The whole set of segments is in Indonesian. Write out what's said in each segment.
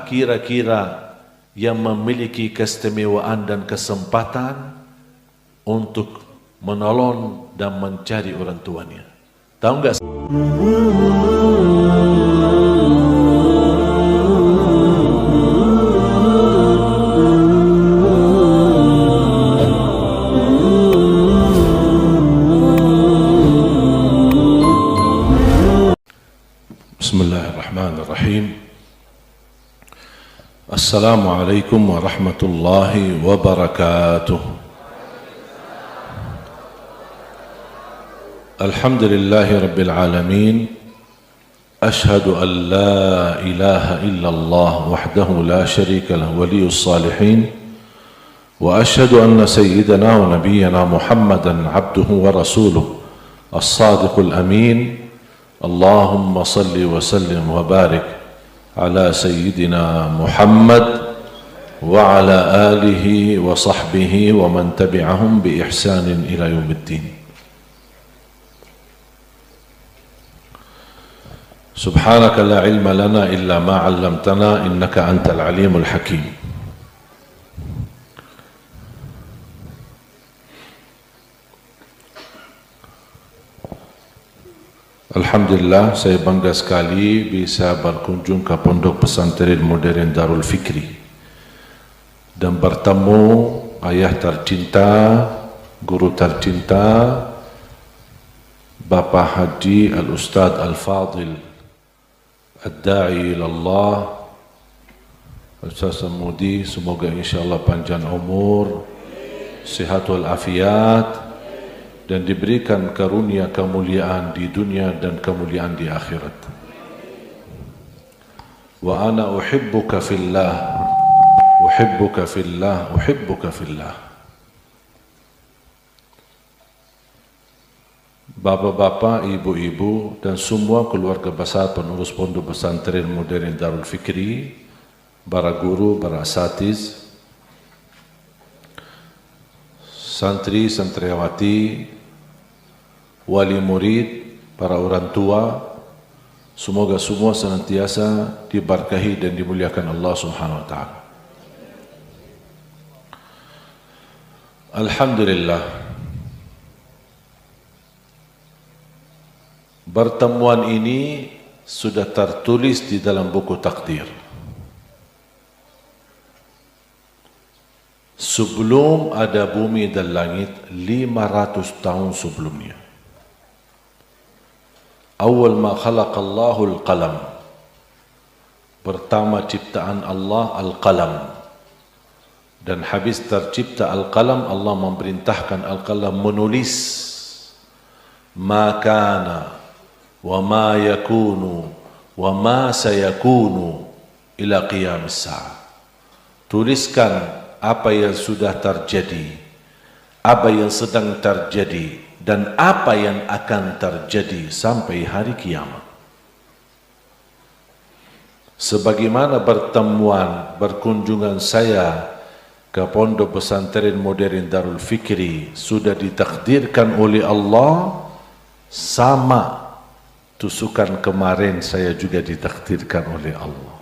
kira-kira yang memiliki keistimewaan dan kesempatan untuk menolong dan mencari orang tuanya? Tahu nggak? Bismillahirrahmanirrahim. Assalamualaikum warahmatullahi wabarakatuh. Alhamdulillahi rabbil alamin. Ashhadu an la ilaha illallah wahdahu la sharika lah waliyus salihin. Wa ashhadu anna sayyidana wa nabiyyana Muhammadan abduhu wa rasuluh as-sadiqul amin. Allahumma salli wa sallim wa barik ala sayyidina Muhammad wa ala alihi wa sahbihi wa man tabi'ahum bi ihsanin ila yaumiddin. Subhanaka la ilma lana illa ma 'allamtana innaka antal alimul hakim. Alhamdulillah, saya bangga sekali bisa berkunjung ke Pondok Pesantren Modern Darul Fikri dan bertemu ayah tercinta, guru tercinta, Bapak Haji Al-Ustadz Al-Fadil Ad-Da'i ilallah Ustaz Samudi. Semoga insyaAllah panjang umur, sehat walafiat, dan diberikan karunia kemuliaan di dunia dan kemuliaan di akhirat. Wa ana uhibbuka fillah, uhibbuka fillah, uhibbuka fillah. Bapak-bapak, ibu-ibu, dan semua keluarga besar pengurus Pondok Pesantren Modern Darul Fikri, para guru, para asatiz, santri, santriwati, wali murid, para orang tua, semoga semua senantiasa diberkahi dan dimuliakan Allah Subhanahu wa taala. Alhamdulillah, pertemuan ini sudah tertulis di dalam buku takdir. Sebelum ada bumi dan langit, 500 tahun sebelumnya. Awal ma khalaqallahu al-qalam. Pertama ciptaan Allah al-qalam. Dan habis tercipta al-qalam, Allah memerintahkan al-qalam menulis ma kana wa ma yakunu wa ma sayakunu ila qiyamis sa'ah. Tuliskan apa yang sudah terjadi, apa yang sedang terjadi, dan apa yang akan terjadi sampai hari kiamat. Sebagaimana pertemuan berkunjungan saya ke Pondok Pesantren Modern Darul Fikri sudah ditakdirkan oleh Allah, sama tusukan kemarin saya juga ditakdirkan oleh Allah.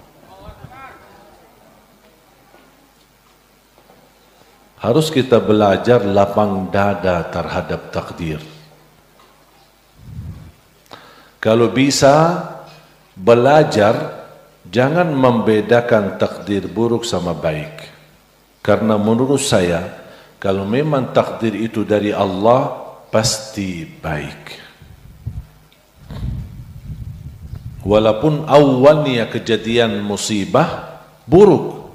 Harus kita belajar lapang dada terhadap takdir. Kalau bisa belajar, jangan membedakan takdir buruk sama baik. Karena menurut saya, kalau memang takdir itu dari Allah, pasti baik. Walaupun awalnya kejadian musibah buruk,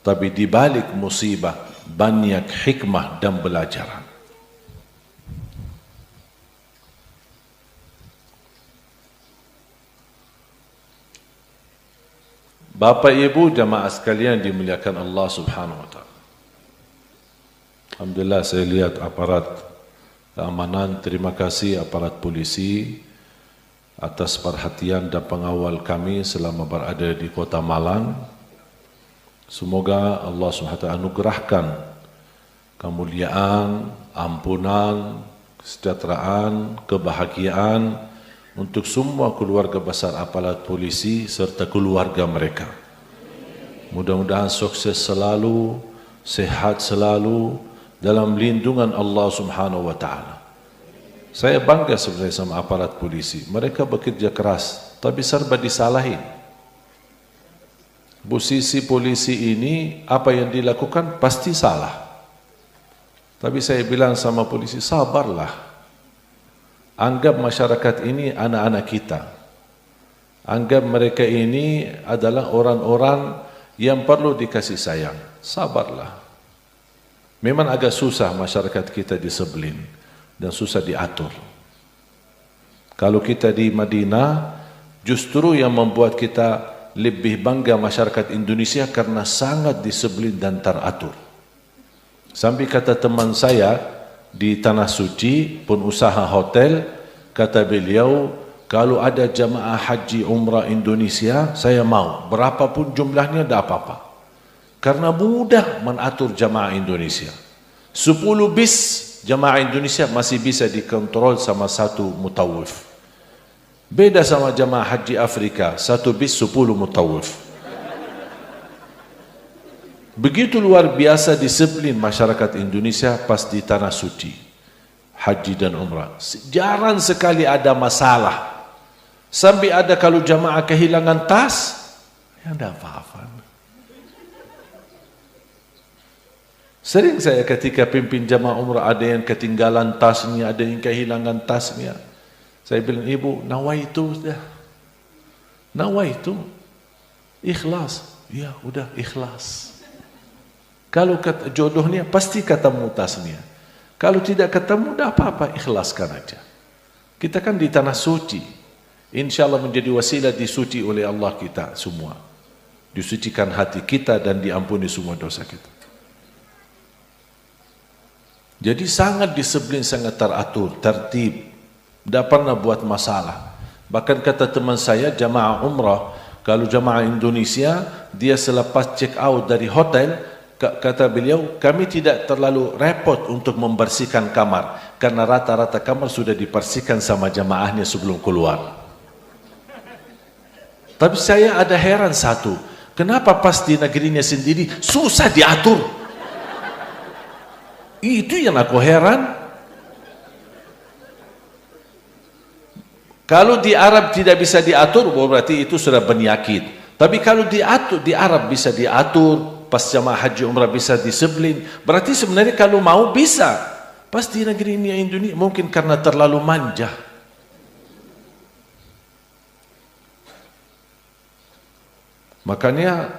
tapi di balik musibah banyak hikmah dan pelajaran. Bapak Ibu jamaah sekalian dimuliakan Allah Subhanahu wa taala. Alhamdulillah, saya lihat aparat keamanan, terima kasih aparat polisi atas perhatian dan pengawal kami selama berada di Kota Malang. Semoga Allah SWT anugerahkan kemuliaan, ampunan, kesejahteraan, kebahagiaan untuk semua keluarga besar aparat polisi serta keluarga mereka. Mudah-mudahan sukses selalu, sehat selalu dalam lindungan Allah Subhanahu wa taala. Saya bangga sebenarnya sama aparat polisi. Mereka bekerja keras, tapi serba disalahin. Posisi polisi ini apa yang dilakukan pasti salah. Tapi saya bilang sama polisi, sabarlah. Anggap masyarakat ini anak-anak kita. Anggap mereka ini adalah orang-orang yang perlu dikasih sayang. Sabarlah. Memang agak susah masyarakat kita disebelin dan susah diatur. Kalau kita di Madinah, justru yang membuat kita lebih bangga masyarakat Indonesia karena sangat disiplin dan teratur. Sampai kata teman saya di Tanah Suci, pengusaha hotel, kata beliau, kalau ada jamaah haji umrah Indonesia, saya mau. Berapapun jumlahnya, tidak apa-apa. Karena mudah mengatur jamaah Indonesia. 10 bis jamaah Indonesia masih bisa dikontrol sama satu mutawif. Beda sama jamaah haji Afrika, 1 bis 10 mutawif. Begitu luar biasa disiplin masyarakat Indonesia pas di Tanah Suci, haji dan umrah. Jarang sekali ada masalah. Sampai ada kalau jamaah kehilangan tas, ya tidak apa-apa. Sering saya ketika pimpin jamaah umrah ada yang ketinggalan tasnya, ada yang kehilangan tasnya. Saya bilang, ibu, nawaitu dah. Nawaitu. Ikhlas. Ya, udah ikhlas. Kalau jodohnya, pasti ketemu tasnya. Kalau tidak ketemu, dah apa-apa, ikhlaskan aja. Kita kan di Tanah Suci. Insya Allah menjadi wasilah disuci oleh Allah kita semua. Disucikan hati kita dan diampuni semua dosa kita. Jadi sangat disiplin, sangat teratur, tertib. Tidak pernah buat masalah. Bahkan kata teman saya, jamaah umrah, kalau jamaah Indonesia, dia selepas check out dari hotel, kata beliau, kami tidak terlalu repot untuk membersihkan kamar. Karena rata-rata kamar sudah dibersihkan sama jamaahnya sebelum keluar. Tapi saya ada heran satu, kenapa pas di negerinya sendiri susah diatur? Itu yang aku heran. Kalau di Arab tidak bisa diatur, berarti itu sudah penyakit. Tapi kalau diatur, di Arab bisa diatur, pas jamaah haji umrah bisa disiplin, berarti sebenarnya kalau mau bisa. Pas di negeri ini Indonesia mungkin karena terlalu manja. Makanya,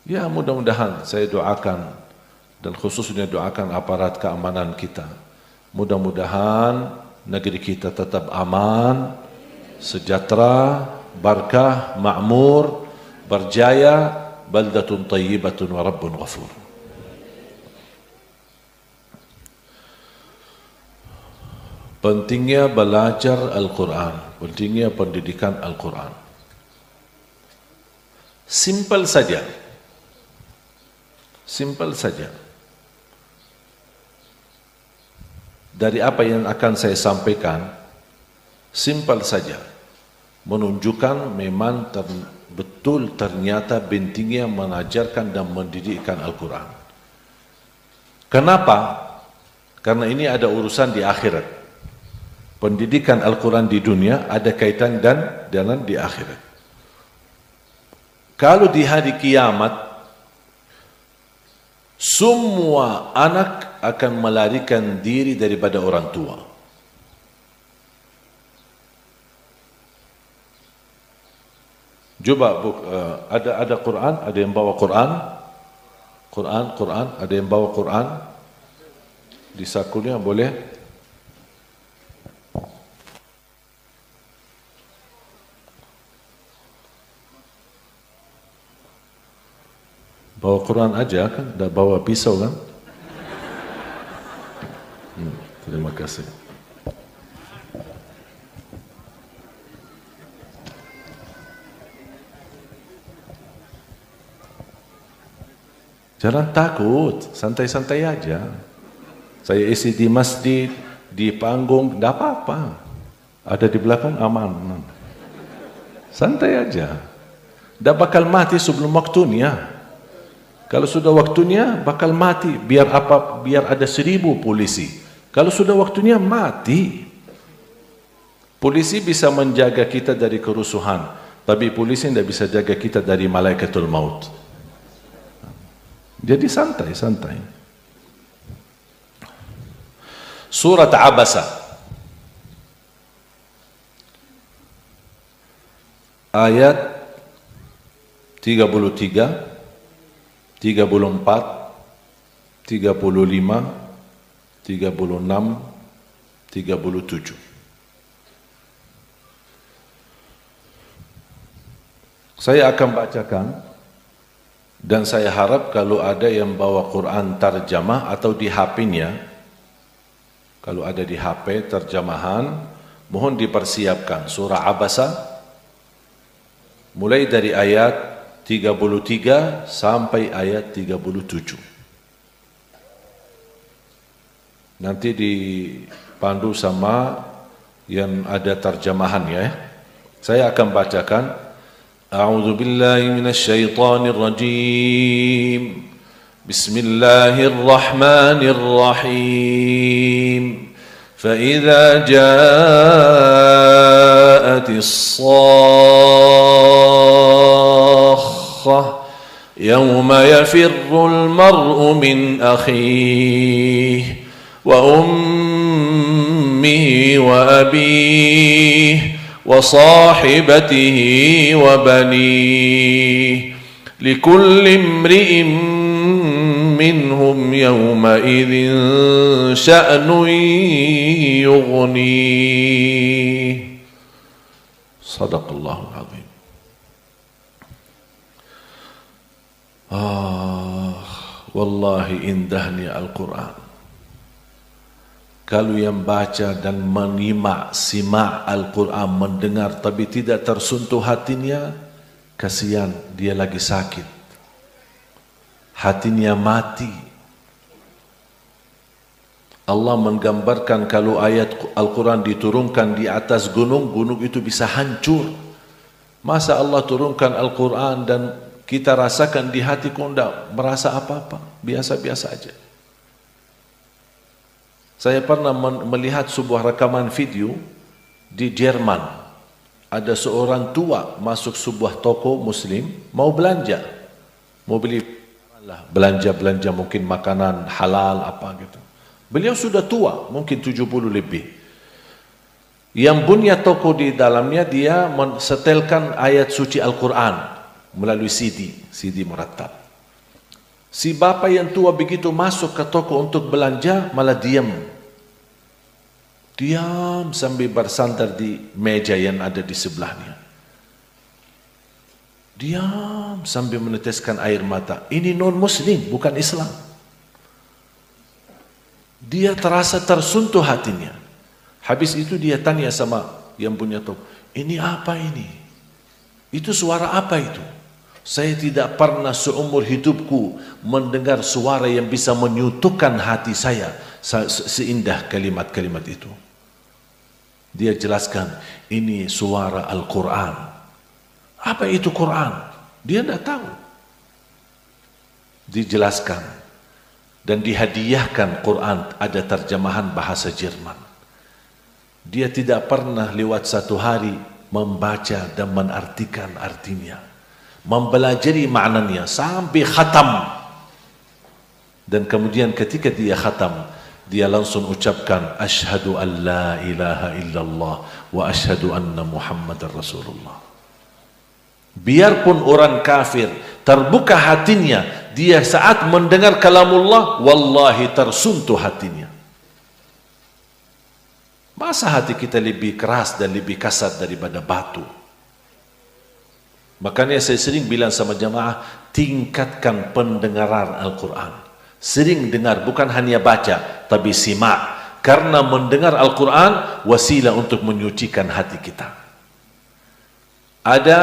ya mudah-mudahan saya doakan, dan khususnya doakan aparat keamanan kita. Mudah-mudahan negeri kita tetap aman, sejahtera, barakah, makmur, berjaya, baldatun tayyibatun wa rabbun ghafur. Pentingnya belajar Al-Quran, pentingnya pendidikan Al-Quran. Simple saja. Simple saja. Dari apa yang akan saya sampaikan, simpel saja, menunjukkan memang betul ternyata pentingnya mengajarkan dan mendidikkan Al-Quran. Kenapa? Karena ini ada urusan di akhirat. Pendidikan Al-Quran di dunia ada kaitan dan di akhirat. Kalau di hari kiamat, semua anak akan melarikan diri daripada orang tua. Coba ada Quran, ada yang bawa Quran, ada yang bawa Quran di sakunya, boleh? Bawa Quran aja kan, dah bawa pisau kan? Terima kasih. Jangan takut, santai-santai aja. Saya isi di masjid, di panggung, tidak apa-apa. Ada di belakang aman. Santai aja. Dah bakal mati sebelum waktunya. Kalau sudah waktunya bakal mati. Biar apa? Biar ada 1000 polisi. Kalau sudah waktunya mati. Polisi bisa menjaga kita dari kerusuhan, tapi polisi tidak bisa jaga kita dari malaikatul maut. Jadi santai-santai. Surat Abasa ayat 33, 34, 35, 36, 37. Saya akan bacakan, dan saya harap kalau ada yang bawa Quran terjemah atau di HP-nya, kalau ada di HP terjemahan, mohon dipersiapkan surah Abasa mulai dari ayat 33 sampai ayat 37. Nanti dipandu sama yang ada terjemahannya. Saya akan bacakan. A'udzu billahi minasy syaithanir rajim. Bismillahirrahmanirrahim. فإذا جاءت الصاخة يوم يفر المرء من أخيه وأمه وأبيه وصاحبته وبنيه لكل امرئ منهم يومئذ شأن يغنيه صدق الله العظيم. Wallahi indahnya Al-Quran. Kalau yang baca dan menyimak, simak Al-Quran, mendengar tapi tidak tersentuh hatinya, kasihan, dia lagi sakit, hatinya mati. Allah menggambarkan kalau ayat Al-Quran diturunkan di atas gunung, gunung itu bisa hancur. Masa Allah turunkan Al-Quran dan kita rasakan di hati kok tidak merasa apa-apa, biasa-biasa aja. Saya pernah melihat sebuah rekaman video di Jerman. Ada seorang tua masuk sebuah toko muslim, mau belanja, mau beli belanja mungkin makanan halal apa gitu. Beliau sudah tua, mungkin 70 lebih. Yang punya toko di dalamnya dia mensetelkan ayat suci Al-Quran melalui CD murattab. Si bapak yang tua begitu masuk ke toko untuk belanja malah diam sambil bersandar di meja yang ada di sebelahnya. Diam sambil meneteskan air mata. Ini non muslim, bukan Islam. Dia terasa tersentuh hatinya. Habis itu dia tanya sama yang punya toko, ini apa ini? Itu suara apa itu? Saya tidak pernah seumur hidupku mendengar suara yang bisa menyutukan hati saya seindah kalimat-kalimat itu. Dia jelaskan, ini suara Al-Quran. Apa itu Quran? Dia tidak tahu. Dijelaskan dan dihadiahkan Quran, ada terjemahan bahasa Jerman. Dia tidak pernah lewat satu hari membaca dan menartikan artinya, mempelajari maknanya sampai khatam. Dan kemudian ketika dia khatam, dia langsung ucapkan asyhadu an la ilaha illallah wa asyhadu anna muhammadar rasulullah. Biarpun orang kafir terbuka hatinya, dia saat mendengar kalamullah wallahi tersentuh hatinya. Masa hati kita lebih keras dan lebih kasar daripada batu? Makanya saya sering bilang sama jamaah, tingkatkan pendengaran Al-Quran. Sering dengar, bukan hanya baca, tapi simak. Karena mendengar Al-Quran wasilah untuk menyucikan hati kita. Ada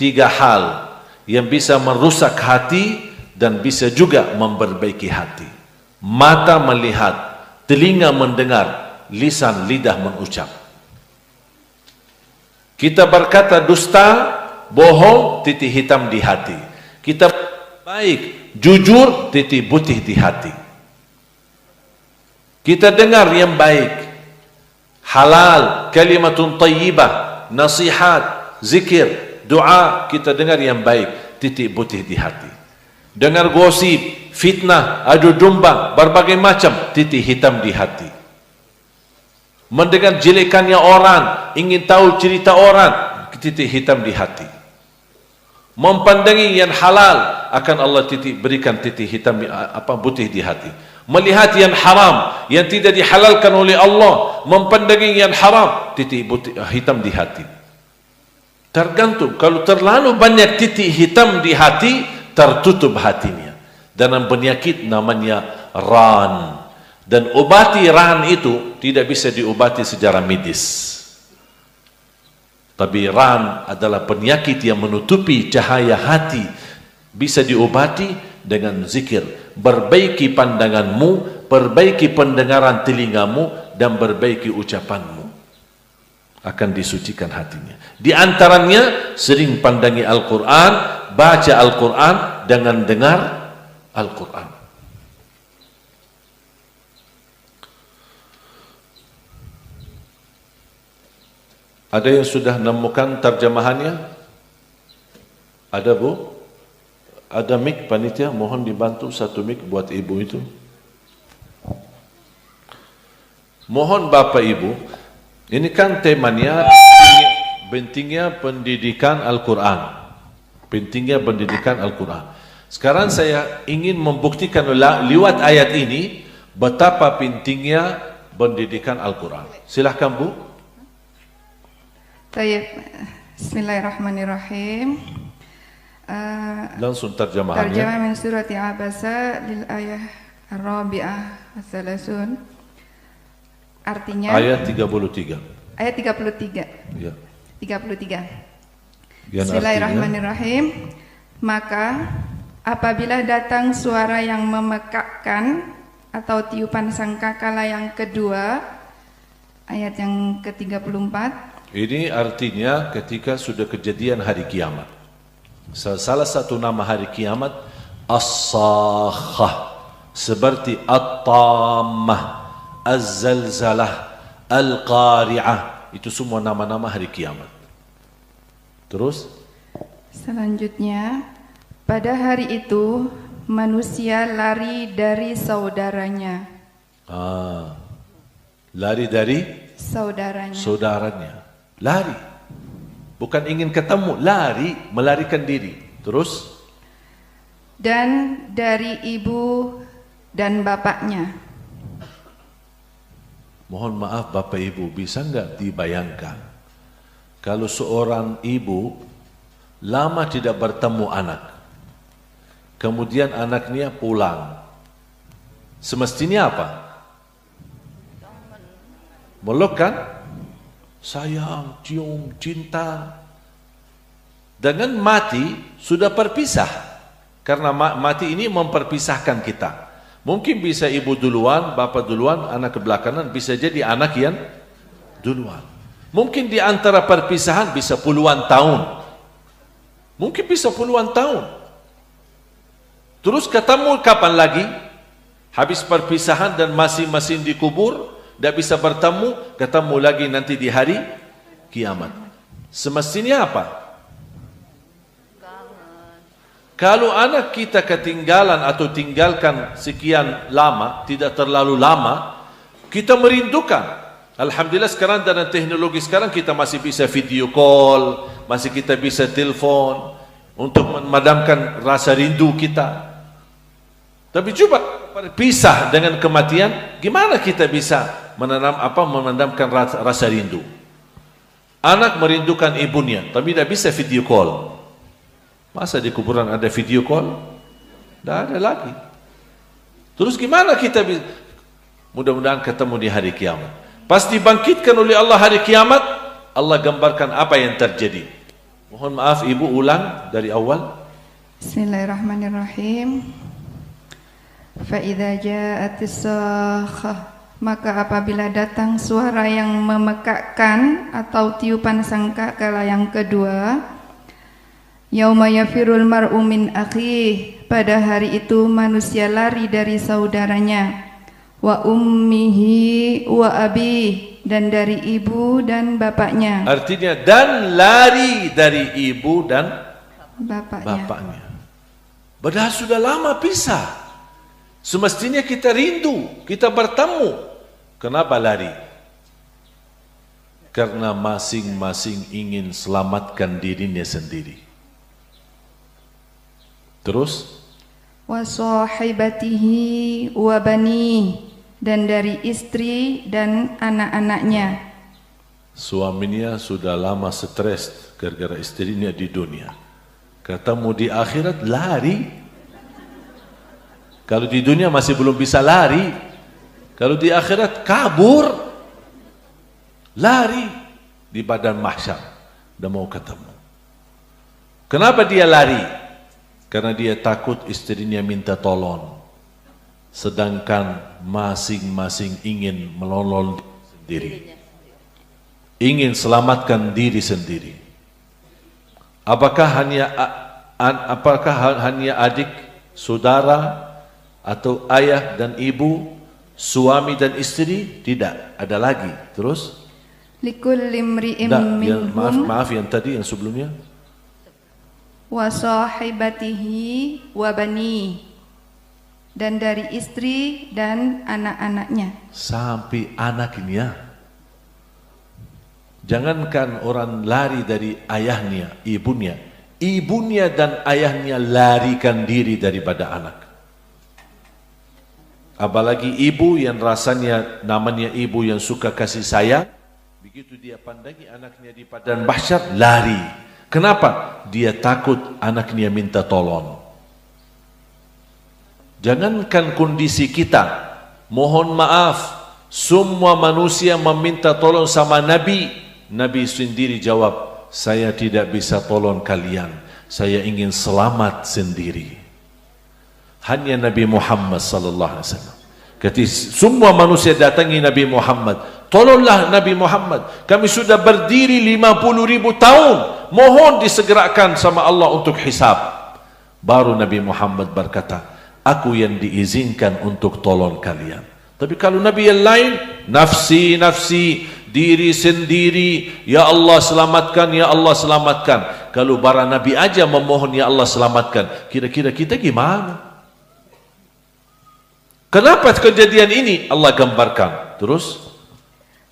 3 hal yang bisa merusak hati dan bisa juga memperbaiki hati. Mata melihat, telinga mendengar, lisan lidah mengucap. Kita berkata dusta, bohong, titik hitam di hati. Kita baik, jujur, titik putih di hati. Kita dengar yang baik, halal, kalimatun tayyibah, nasihat, zikir, doa, kita dengar yang baik, titik putih di hati. Dengar gosip, fitnah, adu domba, berbagai macam, titik hitam di hati. Mendengar jelekannya orang, ingin tahu cerita orang, titik hitam di hati. Mempandangi yang halal, akan Allah berikan titik hitam putih di hati. Melihat yang haram, yang tidak dihalalkan oleh Allah, mempandangi yang haram, titik hitam di hati. Tergantung, kalau terlalu banyak titik hitam di hati, tertutup hatinya. Dan penyakit namanya ran. Dan obati ran itu tidak bisa diobati secara medis. Tapi ran adalah penyakit yang menutupi cahaya hati. Bisa diobati dengan zikir. Perbaiki pandanganmu, perbaiki pendengaran telingamu, dan perbaiki ucapanmu. Akan disucikan hatinya. Di antaranya sering pandangi Al-Quran, baca Al-Quran, dengan dengar Al-Quran. Ada yang sudah menemukan terjemahannya? Ada, Bu? Ada mic panitia, mohon dibantu satu mic buat ibu itu. Mohon Bapak Ibu, ini kan temanya pentingnya pendidikan Al-Quran. Pentingnya pendidikan Al-Quran. Sekarang saya ingin membuktikan lewat ayat ini betapa pentingnya pendidikan Al-Quran. Silahkan, Bu. Baik, Bismillahirrahmanirrahim. Langsung terjemahannya. Terjemah min surati Abasa lil ayah ar-rabi'ah as-salasun. Artinya ayat 33. Ayat 33. Ya. 33. Yang Bismillahirrahmanirrahim. Maka apabila datang suara yang memekakkan atau tiupan sangkakala yang kedua, ayat yang ke-34. Ini artinya ketika sudah kejadian hari kiamat. Salah satu nama hari kiamat As-Sakhah, seperti At-Tammah, Az-Zalzalah, Al-Qari'ah. Itu semua nama-nama hari kiamat. Terus selanjutnya, pada hari itu manusia lari dari saudaranya. Lari dari saudaranya. Lari, bukan ingin ketemu, lari, melarikan diri. Terus, dan dari ibu dan bapaknya. Mohon maaf Bapak Ibu, bisa enggak dibayangkan kalau seorang ibu lama tidak bertemu anak, kemudian anaknya pulang, semestinya apa? Meluk kan? Sayang, cium, cinta. Dengan mati sudah berpisah. Karena mati ini memperpisahkan kita. Mungkin bisa ibu duluan, bapak duluan, anak kebelakangan, bisa jadi anak yang duluan. Mungkin di antara perpisahan bisa puluhan tahun. Mungkin bisa puluhan tahun. Terus ketemu kapan lagi? Habis perpisahan dan masing-masing dikubur, tidak bisa bertemu, ketemu lagi nanti di hari kiamat. Semestinya apa? Kalau anak kita ketinggalan atau tinggalkan sekian lama, tidak terlalu lama, kita merindukan. Alhamdulillah sekarang dengan teknologi sekarang kita masih bisa video call, masih kita bisa telepon untuk memadamkan rasa rindu kita. Tapi coba berpisah dengan kematian, gimana kita bisa menanamkan rasa rindu? Anak merindukan ibunya, tapi tidak bisa video call. Masa di kuburan ada video call? Tidak ada lagi. Terus gimana kita bisa? Mudah-mudahan ketemu di hari kiamat. Pas dibangkitkan oleh Allah hari kiamat, Allah gambarkan apa yang terjadi. Mohon maaf ibu, ulang dari awal. Bismillahirrahmanirrahim. Fa'idha ja'atis sakhah, maka apabila datang suara yang memekakkan atau tiupan sangkakala yang kedua, Yauma yafirul mar'u min akhih, pada hari itu manusia lari dari saudaranya, wa ummihi wa abih, dan dari ibu dan bapaknya. Artinya dan lari dari ibu dan bapaknya. Padahal sudah lama pisah. Semestinya kita rindu, kita bertemu. Kenapa lari? Karena masing-masing ingin selamatkan dirinya sendiri. Terus? Wa sahibatihi wa bani, dan dari istri dan anak-anaknya. Suaminya sudah lama stres gara-gara istrinya di dunia. Ketemu di akhirat lari. Kalau di dunia masih belum bisa lari, kalau di akhirat kabur, lari di badan mahsyar, udah mau ketemu. Kenapa dia lari? Karena dia takut istrinya minta tolong, sedangkan masing-masing ingin menolong sendiri, ingin selamatkan diri sendiri. Apakah hanya adik, saudara, atau ayah dan ibu, suami dan istri? Tidak, ada lagi. Terus? Likulli imri'im minhum, maaf yang tadi, yang sebelumnya. Wa sahibatihi wa bani, dan dari istri dan anak-anaknya. Sampai anak ini ya. Jangankan orang lari dari ayahnya, ibunya dan ayahnya larikan diri daripada anak. Apalagi ibu yang rasanya namanya ibu yang suka kasih sayang, begitu dia pandangi anaknya di padang mahsyar, lari. Kenapa? Dia takut anaknya minta tolong. Jangankan kondisi kita, mohon maaf, semua manusia meminta tolong sama Nabi. Nabi sendiri jawab, saya tidak bisa tolong kalian, saya ingin selamat sendiri. Hanya Nabi Muhammad sallallahu alaihi wasallam. Ketika semua manusia datangi Nabi Muhammad, tolonglah Nabi Muhammad, kami sudah berdiri 50.000 tahun, mohon disegerakan sama Allah untuk hisab. Baru Nabi Muhammad berkata, aku yang diizinkan untuk tolong kalian. Tapi kalau Nabi yang lain, nafsi, nafsi, diri sendiri, ya Allah selamatkan, ya Allah selamatkan. Kalau para Nabi aja memohon ya Allah selamatkan, kira-kira kita gimana? Kenapa kejadian ini Allah gambarkan? Terus?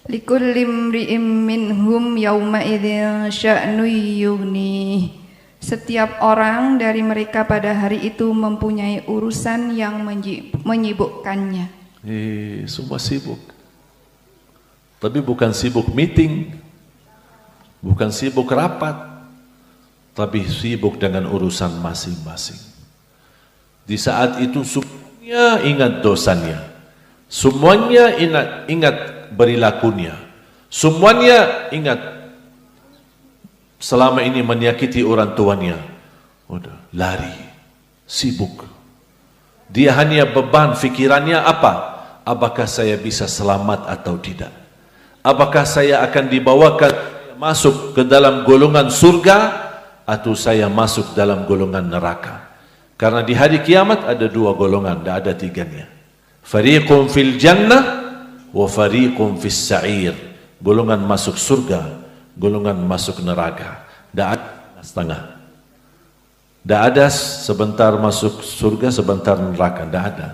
Likulli imri'im minhum yawma idzin sya'nu yughni. Setiap orang dari mereka pada hari itu mempunyai urusan yang menyibukkannya. Semua sibuk. Tapi bukan sibuk meeting, bukan sibuk rapat, tapi sibuk dengan urusan masing-masing. Di saat itu semuanya ingat dosanya, semuanya ingat perilakunya, semuanya ingat selama ini menyakiti orang tuanya. Udah lari, sibuk. Dia hanya beban fikirannya apa? Apakah saya bisa selamat atau tidak? Apakah saya akan dibawakan masuk ke dalam golongan surga atau saya masuk dalam golongan neraka? Karena di hari kiamat ada dua golongan, tidak ada tiganya. Fariqun fil jannah wa fariqun fis sa'ir. Golongan masuk surga, golongan masuk neraka. Tidak ada setengah. Tidak ada sebentar masuk surga, sebentar neraka. Tidak ada.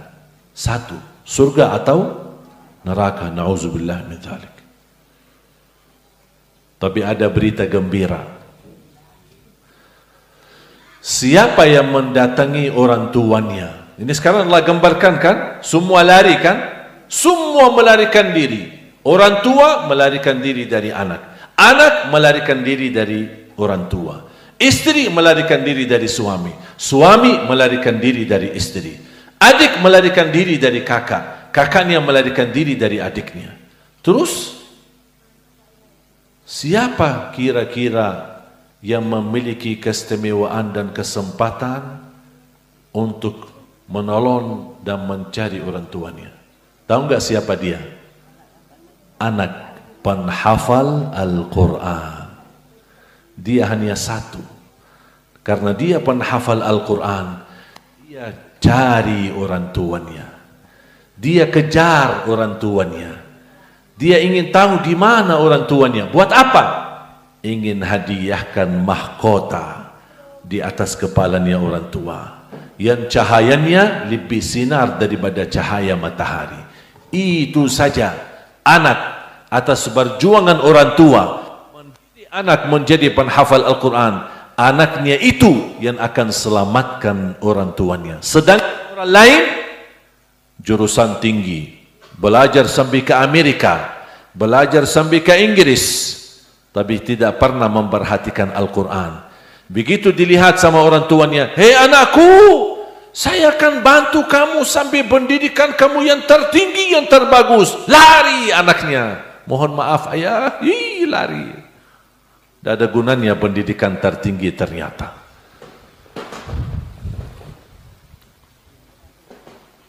Satu, surga atau neraka. Na'udzubillah min dzalik. Tapi ada berita gembira. Siapa yang mendatangi orang tuanya? Ini sekarang Allah gambarkan kan? Semua lari kan? Semua melarikan diri. Orang tua melarikan diri dari anak. Anak melarikan diri dari orang tua. Istri melarikan diri dari suami. Suami melarikan diri dari istri. Adik melarikan diri dari kakak. Kakaknya melarikan diri dari adiknya. Terus, siapa kira-kira yang memiliki keistimewaan dan kesempatan untuk menolong dan mencari orang tuanya? Tahu nggak siapa dia? Anak penghafal Al-Quran. Dia hanya satu. Karena dia penghafal Al-Quran, dia cari orang tuanya, dia kejar orang tuanya, dia ingin tahu di mana orang tuanya. Buat apa? Ingin hadiahkan mahkota di atas kepalanya orang tua, yang cahayanya lebih sinar daripada cahaya matahari. Itu saja anak atas perjuangan orang tua mendidik anak menjadi penghafal Al-Quran. Anaknya itu yang akan selamatkan orang tuanya. Sedangkan orang lain jurusan tinggi, belajar sampai ke Amerika, belajar sampai ke Inggris, tapi tidak pernah memperhatikan Al-Quran. Begitu dilihat sama orang tuanya, hei anakku, saya akan bantu kamu sampai pendidikan kamu yang tertinggi, yang terbagus. Lari anaknya. Mohon maaf ayah, lari. Tidak ada gunanya pendidikan tertinggi ternyata.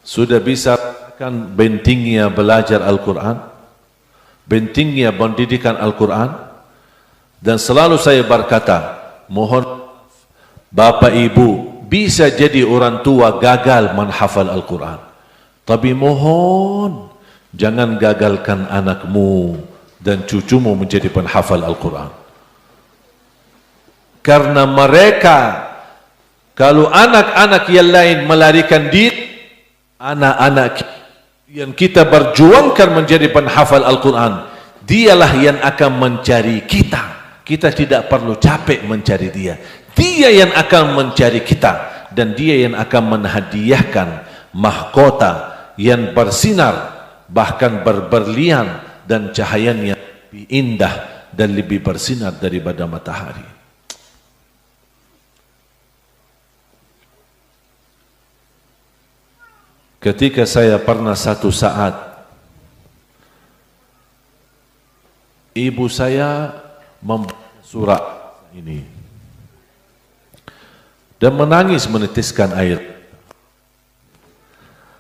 Sudah bisa kan pentingnya belajar Al-Quran, pentingnya pendidikan Al-Quran. Dan selalu saya berkata, mohon Bapak Ibu, bisa jadi orang tua gagal menghafal Al-Quran, tapi mohon jangan gagalkan anakmu dan cucumu menjadi penghafal Al-Quran. Karena mereka, kalau anak-anak yang lain melarikan diri, anak-anak yang kita berjuangkan menjadi penghafal Al-Quran, dialah yang akan mencari kita. Kita tidak perlu capek mencari dia. Dia yang akan mencari kita, dan dia yang akan menghadiahkan mahkota yang bersinar, bahkan berberlian, dan cahayanya lebih indah dan lebih bersinar daripada matahari. Ketika saya pernah satu saat, ibu saya membaca surat ini dan menangis menitiskan air.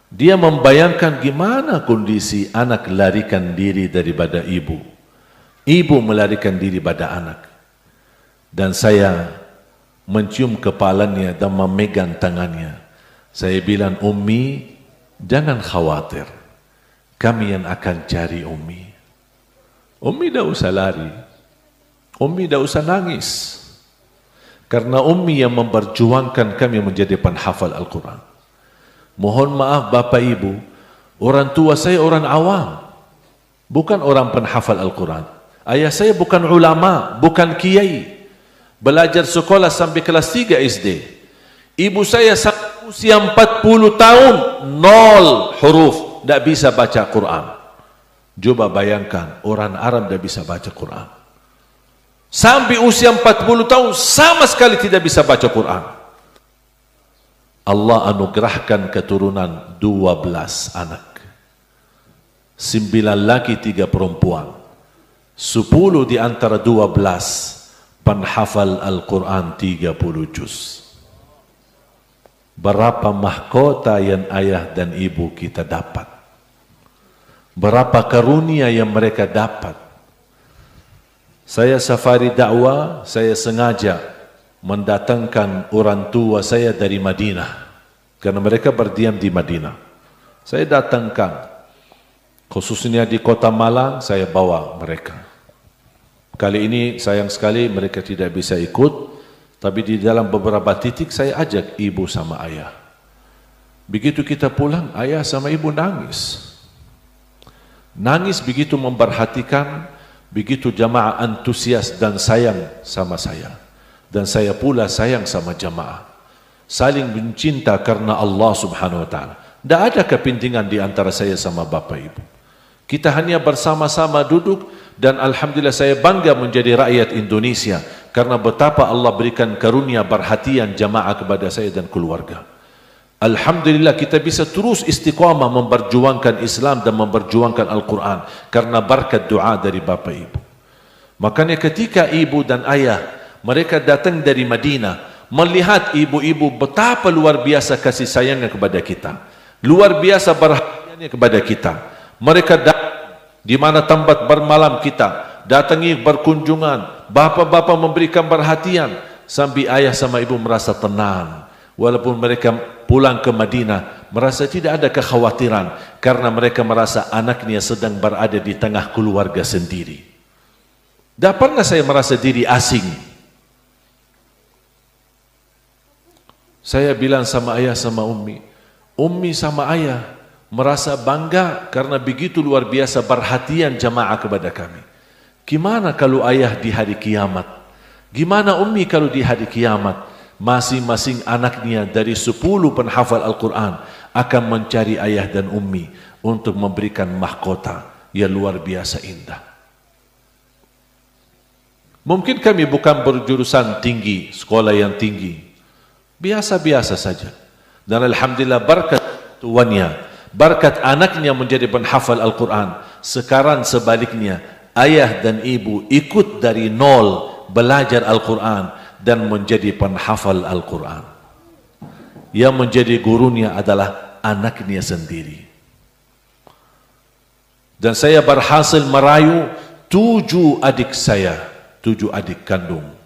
Dia membayangkan gimana kondisi anak larikan diri daripada ibu, ibu melarikan diri pada anak. Dan saya mencium kepalanya dan memegang tangannya. Saya bilang, Ummi, jangan khawatir, kami yang akan cari Ummi. Ummi tidak usah lari, Ummi tidak usah nangis, karena Ummi yang memperjuangkan kami menjadi penghafal Al-Quran. Mohon maaf Bapak Ibu, orang tua saya orang awam, bukan orang penghafal Al-Quran. Ayah saya bukan ulama, bukan kiai, belajar sekolah sampai kelas 3 SD. Ibu saya sampai usia 40 tahun, 0 huruf, tidak bisa baca Quran. Coba bayangkan, orang Arab tidak bisa baca Quran. Sampai usia 40 tahun sama sekali tidak bisa baca Quran. Allah anugerahkan keturunan 12 anak, 9 laki 3 perempuan. 10 di antara 12 penghafal Al-Quran 30 juz. Berapa mahkota yang ayah dan ibu kita dapat, berapa karunia yang mereka dapat. Saya safari dakwah, saya sengaja mendatangkan orang tua saya dari Madinah, karena mereka berdiam di Madinah. Saya datangkan, khususnya di kota Malang, saya bawa mereka. Kali ini sayang sekali mereka tidak bisa ikut, tapi di dalam beberapa titik saya ajak ibu sama ayah. Begitu kita pulang, ayah sama ibu nangis. Nangis begitu memperhatikan, begitu jamaah antusias dan sayang sama saya. Dan saya pula sayang sama jamaah. Saling mencinta karena Allah subhanahu wa ta'ala. Tidak ada kepentingan di antara saya sama Bapak Ibu. Kita hanya bersama-sama duduk, dan Alhamdulillah saya bangga menjadi rakyat Indonesia karena betapa Allah berikan karunia perhatian jamaah kepada saya dan keluarga. Alhamdulillah kita bisa terus istiqamah memperjuangkan Islam dan memperjuangkan Al-Quran karena berkat doa dari Bapak Ibu. Makanya ketika ibu dan ayah mereka datang dari Madinah, melihat ibu-ibu betapa luar biasa kasih sayangnya kepada kita, luar biasa perhatiannya kepada kita. Mereka datang di mana tempat bermalam kita, datangi berkunjungan, bapak-bapak memberikan perhatian, sampai ayah sama ibu merasa tenang. Walaupun mereka pulang ke Madinah, merasa tidak ada kekhawatiran karena mereka merasa anaknya sedang berada di tengah keluarga sendiri. Tak pernah saya merasa diri asing. Saya bilang sama ayah sama Ummi sama ayah merasa bangga karena begitu luar biasa perhatian jamaah kepada kami. Gimana kalau ayah di hari kiamat? Gimana Ummi kalau di hari kiamat? Masing-masing anaknya dari 10 penghafal Al-Quran akan mencari ayah dan Ummi untuk memberikan mahkota yang luar biasa indah. Mungkin kami bukan berjurusan tinggi, sekolah yang tinggi, biasa-biasa saja. Dan alhamdulillah berkat tuannya, berkat anaknya menjadi penghafal Al-Quran. Sekarang sebaliknya, ayah dan ibu ikut dari nol belajar Al-Quran dan menjadi penghafal Al-Quran. Yang menjadi gurunya adalah anaknya sendiri. Dan saya berhasil merayu 7 adik saya, 7 adik kandung.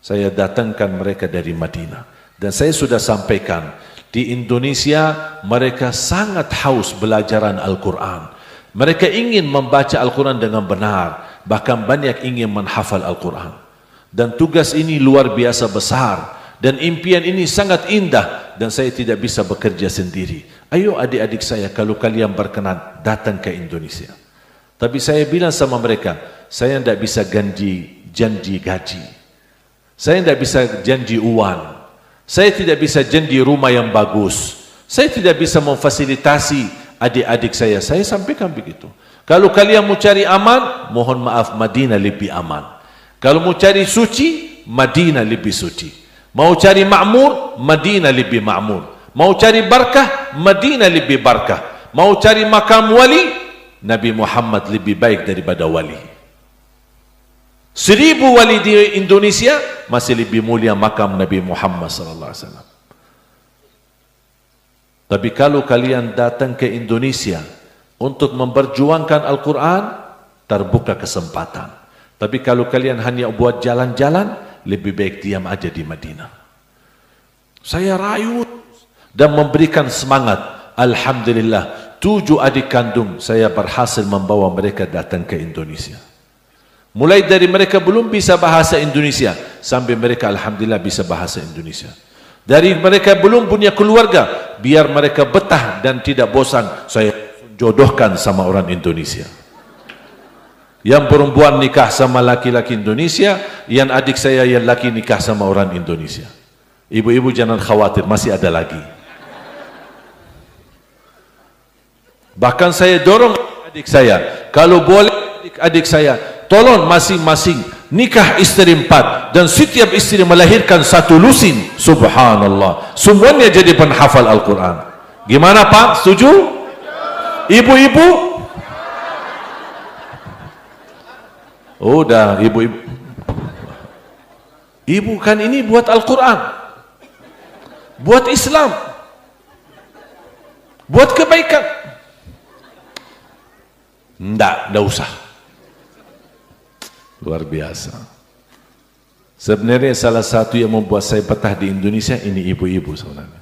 Saya datangkan mereka dari Madinah. Dan saya sudah sampaikan, di Indonesia mereka sangat haus belajaran Al-Quran. Mereka ingin membaca Al-Quran dengan benar, bahkan banyak ingin menghafal Al-Quran. Dan tugas ini luar biasa besar, dan impian ini sangat indah, dan saya tidak bisa bekerja sendiri. Ayo adik-adik saya, kalau kalian berkenan datang ke Indonesia. Tapi saya bilang sama mereka, saya tidak bisa janji gaji, saya tidak bisa janji uang, saya tidak bisa janji rumah yang bagus, saya tidak bisa memfasilitasi adik-adik saya. Saya sampaikan begitu. Kalau kalian mau cari aman, mohon maaf, Madinah lebih aman. Kalau mau cari suci, Madinah lebih suci. Mau cari makmur, Madinah lebih makmur. Mau cari berkah, Madinah lebih berkah. Mau cari makam wali, Nabi Muhammad lebih baik daripada wali. 1000 wali di Indonesia masih lebih mulia makam Nabi Muhammad sallallahu alaihi wasallam. Tapi kalau kalian datang ke Indonesia untuk memperjuangkan Al-Quran, terbuka kesempatan. Tapi kalau kalian hanya buat jalan-jalan, lebih baik diam aja di Madinah. Saya rayu dan memberikan semangat. Alhamdulillah, 7 adik kandung saya berhasil membawa mereka datang ke Indonesia. Mulai dari mereka belum bisa bahasa Indonesia, sampai mereka alhamdulillah bisa bahasa Indonesia. Dari mereka belum punya keluarga, biar mereka betah dan tidak bosan, saya jodohkan sama orang Indonesia. Yang perempuan nikah sama laki-laki Indonesia, yang adik saya yang laki nikah sama orang Indonesia. Ibu-ibu jangan khawatir, masih ada lagi. Bahkan saya dorong adik saya, kalau boleh adik saya, tolong masing-masing nikah istri 4, dan setiap istri melahirkan 1 lusin. Subhanallah, semuanya jadi penghafal Al-Quran. Gimana Pak, setuju? Ibu-ibu? Udah, ibu-ibu. Ibu kan ini buat Al-Quran, buat Islam, buat kebaikan. Enggak usah. Luar biasa. Sebenarnya salah satu yang membuat saya betah di Indonesia ini ibu-ibu saudara.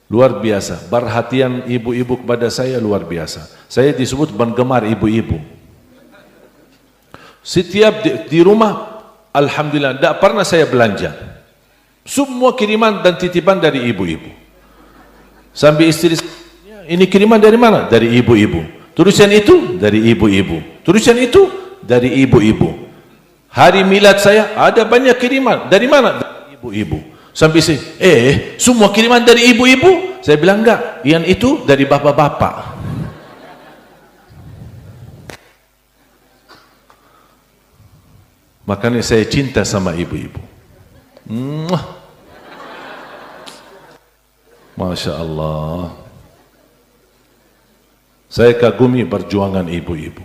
Luar biasa, perhatian ibu-ibu kepada saya luar biasa. Saya disebut penggemar ibu-ibu. Setiap di rumah, alhamdulillah, tidak pernah saya belanja. Semua kiriman dan titipan dari ibu-ibu. Sampai istri, ini kiriman dari mana? Dari ibu-ibu. Tulisan itu dari ibu-ibu. Tulisan itu dari ibu-ibu. Hari milad saya ada banyak kiriman. Dari mana? Dari ibu-ibu. Sampai saya, semua kiriman dari ibu-ibu? Saya bilang enggak, yang itu dari bapak-bapak. Makanya saya cinta sama ibu-ibu. Masya Allah. Saya kagumi perjuangan ibu-ibu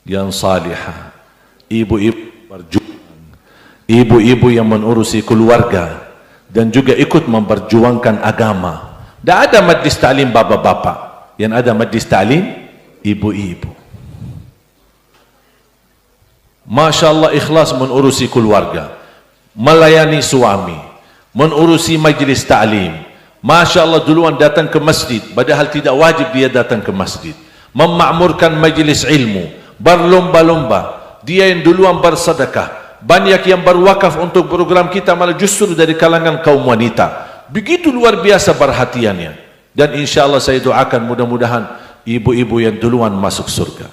yang salihah, ibu-ibu berjuang, ibu-ibu yang menurusi keluarga dan juga ikut memperjuangkan agama. Tidak ada majlis ta'lim bapak-bapak, yang ada majlis ta'lim ibu-ibu. Masya Allah ikhlas menurusi keluarga, melayani suami, menurusi majlis ta'lim. Masya Allah duluan datang ke masjid, padahal tidak wajib dia datang ke masjid. Memakmurkan majlis ilmu, berlomba-lomba. Dia yang duluan bersedekah. Banyak yang berwakaf untuk program kita malah justru dari kalangan kaum wanita. Begitu luar biasa perhatiannya. Dan insya Allah saya doakan mudah-mudahan ibu-ibu yang duluan masuk surga.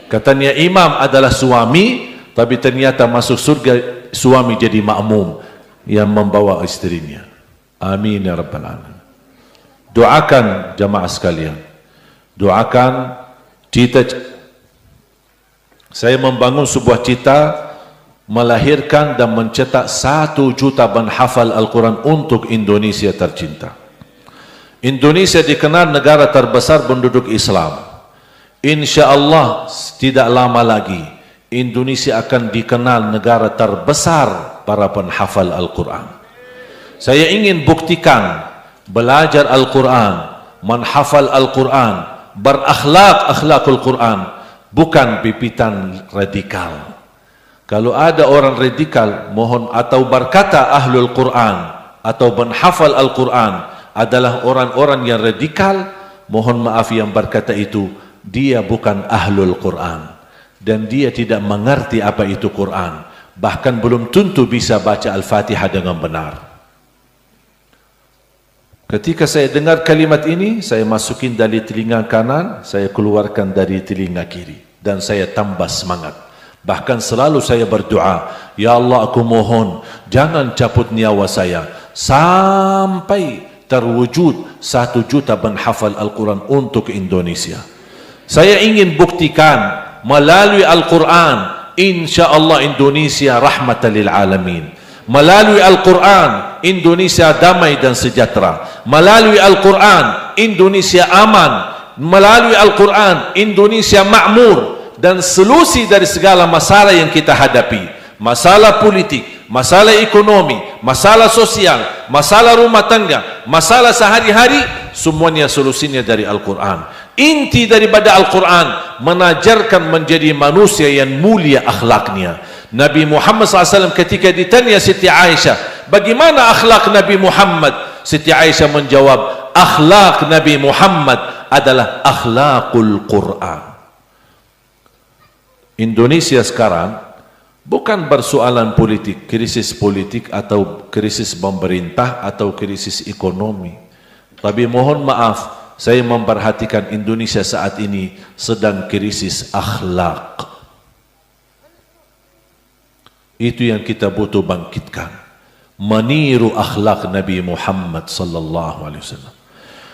Katanya imam adalah suami, tapi ternyata masuk surga suami jadi makmum yang membawa istrinya. Amin ya rabbal alamin. Doakan jamaah sekalian. Doakan cita. Saya membangun sebuah cita melahirkan dan mencetak 1 juta penghafal Al-Quran untuk Indonesia tercinta. Indonesia dikenal negara terbesar penduduk Islam. Insya Allah tidak lama lagi Indonesia akan dikenal negara terbesar para penghafal Al-Quran. Saya ingin buktikan belajar Al-Quran, menghafal Al-Quran, berakhlak-akhlakul Quran bukan pipitan radikal. Kalau ada orang radikal mohon atau berkata ahlul Quran atau menghafal Al-Quran adalah orang-orang yang radikal, mohon maaf yang berkata itu dia bukan ahlul Quran dan dia tidak mengerti apa itu Quran, bahkan belum tentu bisa baca Al-Fatihah dengan benar. Ketika saya dengar kalimat ini, saya masukin dari telinga kanan, saya keluarkan dari telinga kiri dan saya tambah semangat. Bahkan selalu saya berdoa, ya Allah aku mohon jangan cabut nyawa saya sampai terwujud 1 juta penghafal Al-Quran untuk Indonesia. Saya ingin buktikan melalui Al-Quran insya Allah Indonesia rahmatan lil alamin. Melalui Al-Quran Indonesia damai dan sejahtera. Melalui Al-Quran Indonesia aman. Melalui Al-Quran Indonesia makmur dan solusi dari segala masalah yang kita hadapi. Masalah politik, masalah ekonomi, masalah sosial, masalah rumah tangga, masalah sehari-hari, semuanya solusinya dari Al-Quran. Inti daripada Al-Quran mengajarkan menjadi manusia yang mulia akhlaknya. Nabi Muhammad SAW ketika ditanya Siti Aisyah, bagaimana akhlak Nabi Muhammad? Siti Aisyah menjawab, akhlak Nabi Muhammad adalah akhlakul Quran. Indonesia sekarang bukan persoalan politik, krisis politik atau krisis pemerintah atau krisis ekonomi. Tapi mohon maaf, saya memperhatikan Indonesia saat ini sedang krisis akhlak. Itu yang kita butuh bangkitkan. Meniru akhlak Nabi Muhammad sallallahu alaihi wasallam.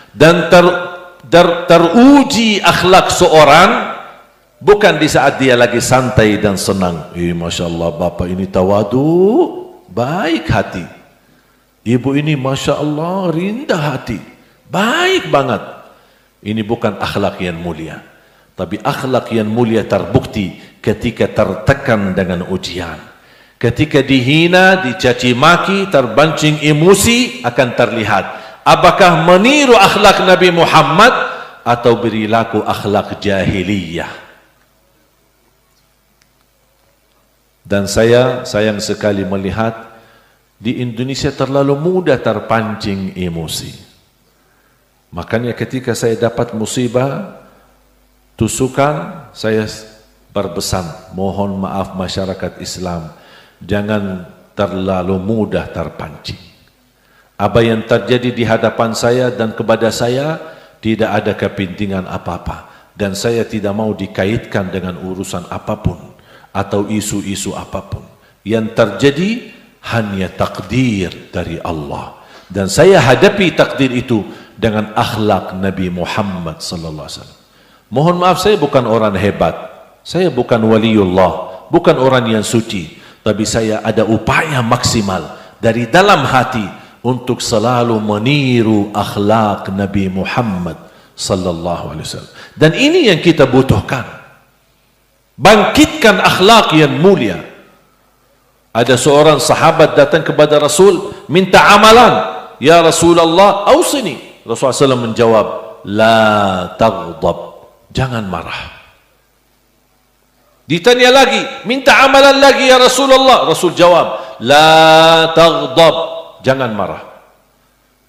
Dan teruji akhlak seorang bukan di saat dia lagi santai dan senang. Masya Allah Bapak ini tawadu, baik hati. Ibu ini Masya Allah rendah hati, baik banget. Ini bukan akhlak yang mulia. Tapi akhlak yang mulia terbukti ketika tertekan dengan ujian. Ketika dihina, dicaci maki, terbancing emosi akan terlihat. Apakah meniru akhlak Nabi Muhammad atau berlaku akhlak jahiliyah? Dan saya sayang sekali melihat di Indonesia terlalu mudah terpancing emosi. Makanya ketika saya dapat musibah, tusukan, saya berpesan, mohon maaf masyarakat Islam, jangan terlalu mudah terpancing. Apa yang terjadi di hadapan saya dan kepada saya tidak ada kepentingan apa-apa. Dan saya tidak mau dikaitkan dengan urusan apapun atau isu-isu apapun. Yang terjadi hanya takdir dari Allah. Dan saya hadapi takdir itu dengan akhlak Nabi Muhammad sallallahu alaihi wasallam. Mohon maaf, saya bukan orang hebat. Saya bukan waliullah, bukan orang yang suci. Tapi saya ada upaya maksimal dari dalam hati untuk selalu meniru akhlak Nabi Muhammad sallallahu alaihi wasallam. Dan ini yang kita butuhkan. Bangkitkan akhlak yang mulia. Ada seorang sahabat datang kepada Rasul minta amalan. Ya Rasulullah, ausini. Rasulullah SAW menjawab, la taghdab. Jangan marah. Ditanya lagi, minta amalan lagi ya Rasulullah. Rasul jawab, la taghdab, jangan marah.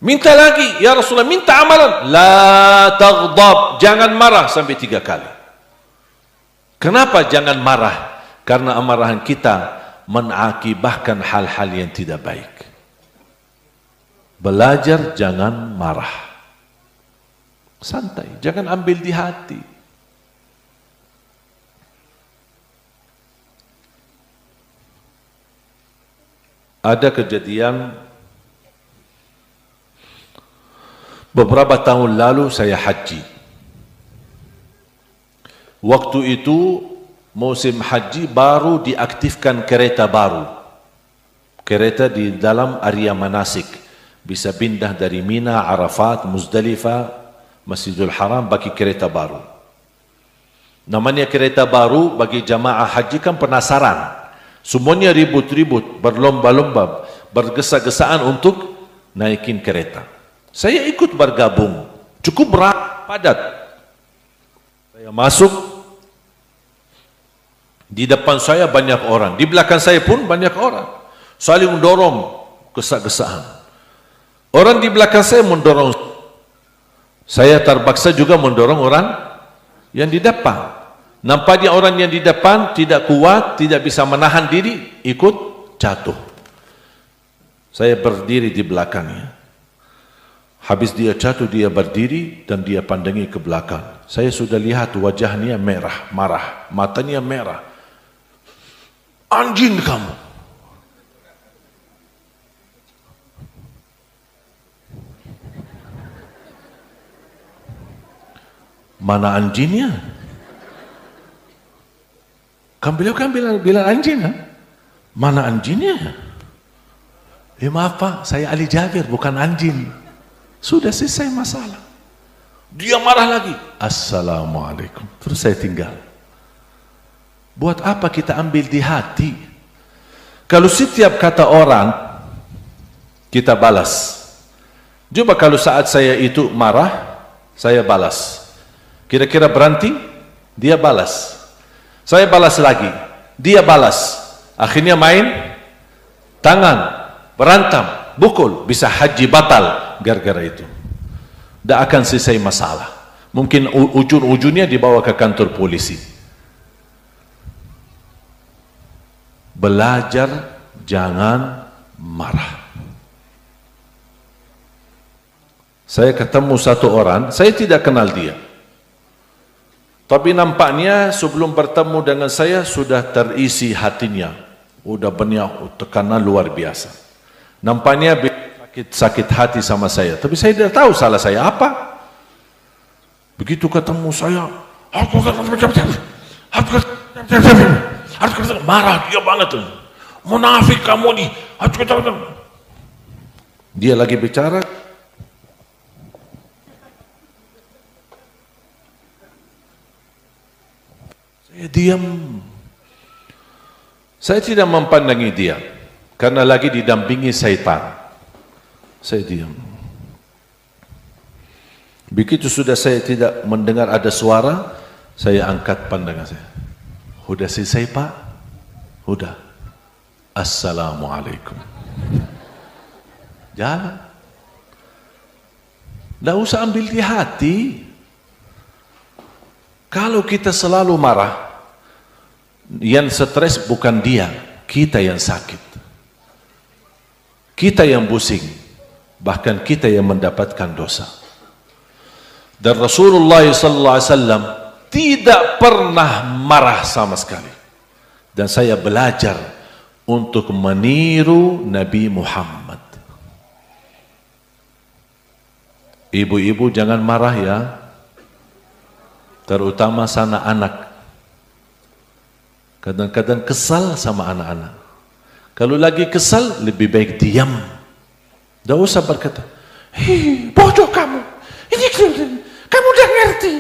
Minta lagi, ya Rasulullah, minta amalan, la taghdab, jangan marah, sampai 3 kali. Kenapa jangan marah? Karena amarahan kita menakibahkan hal-hal yang tidak baik. Belajar jangan marah. Santai, jangan ambil di hati. Ada kejadian beberapa tahun lalu saya haji. Waktu itu musim haji baru diaktifkan kereta baru. Kereta di dalam area manasik. Bisa pindah dari Mina, Arafat, Muzdalifah, Masjidul Haram bagi kereta baru. Namanya kereta baru bagi jamaah haji kan penasaran. Semuanya ribut-ribut, berlomba-lomba, bergesa-gesaan untuk naikin kereta. Saya ikut bergabung, cukup padat. Saya masuk, di depan saya banyak orang, di belakang saya pun banyak orang. Saling mendorong, gesa-gesaan. Orang di belakang saya mendorong, saya terpaksa juga mendorong orang yang di depan. Nampaknya orang yang di depan tidak kuat, tidak bisa menahan diri, ikut jatuh. Saya berdiri di belakangnya. Habis dia jatuh, dia berdiri dan dia pandangi ke belakang. Saya sudah lihat wajahnya merah, marah, matanya merah. Anjing kamu. Mana anjingnya? Beliau kan bilang anjing kan? Mana anjingnya? Maaf Pak, saya Ali Jabir, bukan anjing. Sudah selesai masalah. Dia marah lagi. Assalamualaikum. Terus saya tinggal. Buat apa kita ambil di hati? Kalau setiap kata orang kita balas. Coba kalau saat saya itu marah, saya balas. Kira-kira berhenti? Dia balas. Saya balas lagi. Dia balas. Akhirnya main tangan, berantam, bukul, bisa haji batal gara-gara itu. Tidak akan selesai masalah. Mungkin ujung-ujungnya dibawa ke kantor polisi. Belajar jangan marah. Saya ketemu satu orang, saya tidak kenal dia. Tapi nampaknya sebelum bertemu dengan saya sudah terisi hatinya. Sudah banyak tekanan luar biasa. Nampaknya sakit hati sama saya. Tapi saya tidak tahu salah saya apa. Begitu ketemu saya, marah dia banget. Munafik kamu nih. Dia lagi bicara. Saya diam. Saya tidak mempandangi dia karena lagi didampingi syaitan. Saya diam. Begitu sudah saya tidak mendengar ada suara, saya angkat pandangan saya. Sudah selesai Pak? Sudah. Assalamualaikum. Jalan. Tidak usah ambil di hati. Kalau kita selalu marah, yang stres bukan dia, kita yang sakit. Kita yang pusing, bahkan kita yang mendapatkan dosa. Dan Rasulullah SAW tidak pernah marah sama sekali. Dan saya belajar untuk meniru Nabi Muhammad. Ibu-ibu jangan marah ya, terutama sana anak. Kadang-kadang kesal sama anak-anak. Kalau lagi kesal, lebih baik diam. Tidak usah berkata, hei bodoh kamu, ini kamu udah ngerti,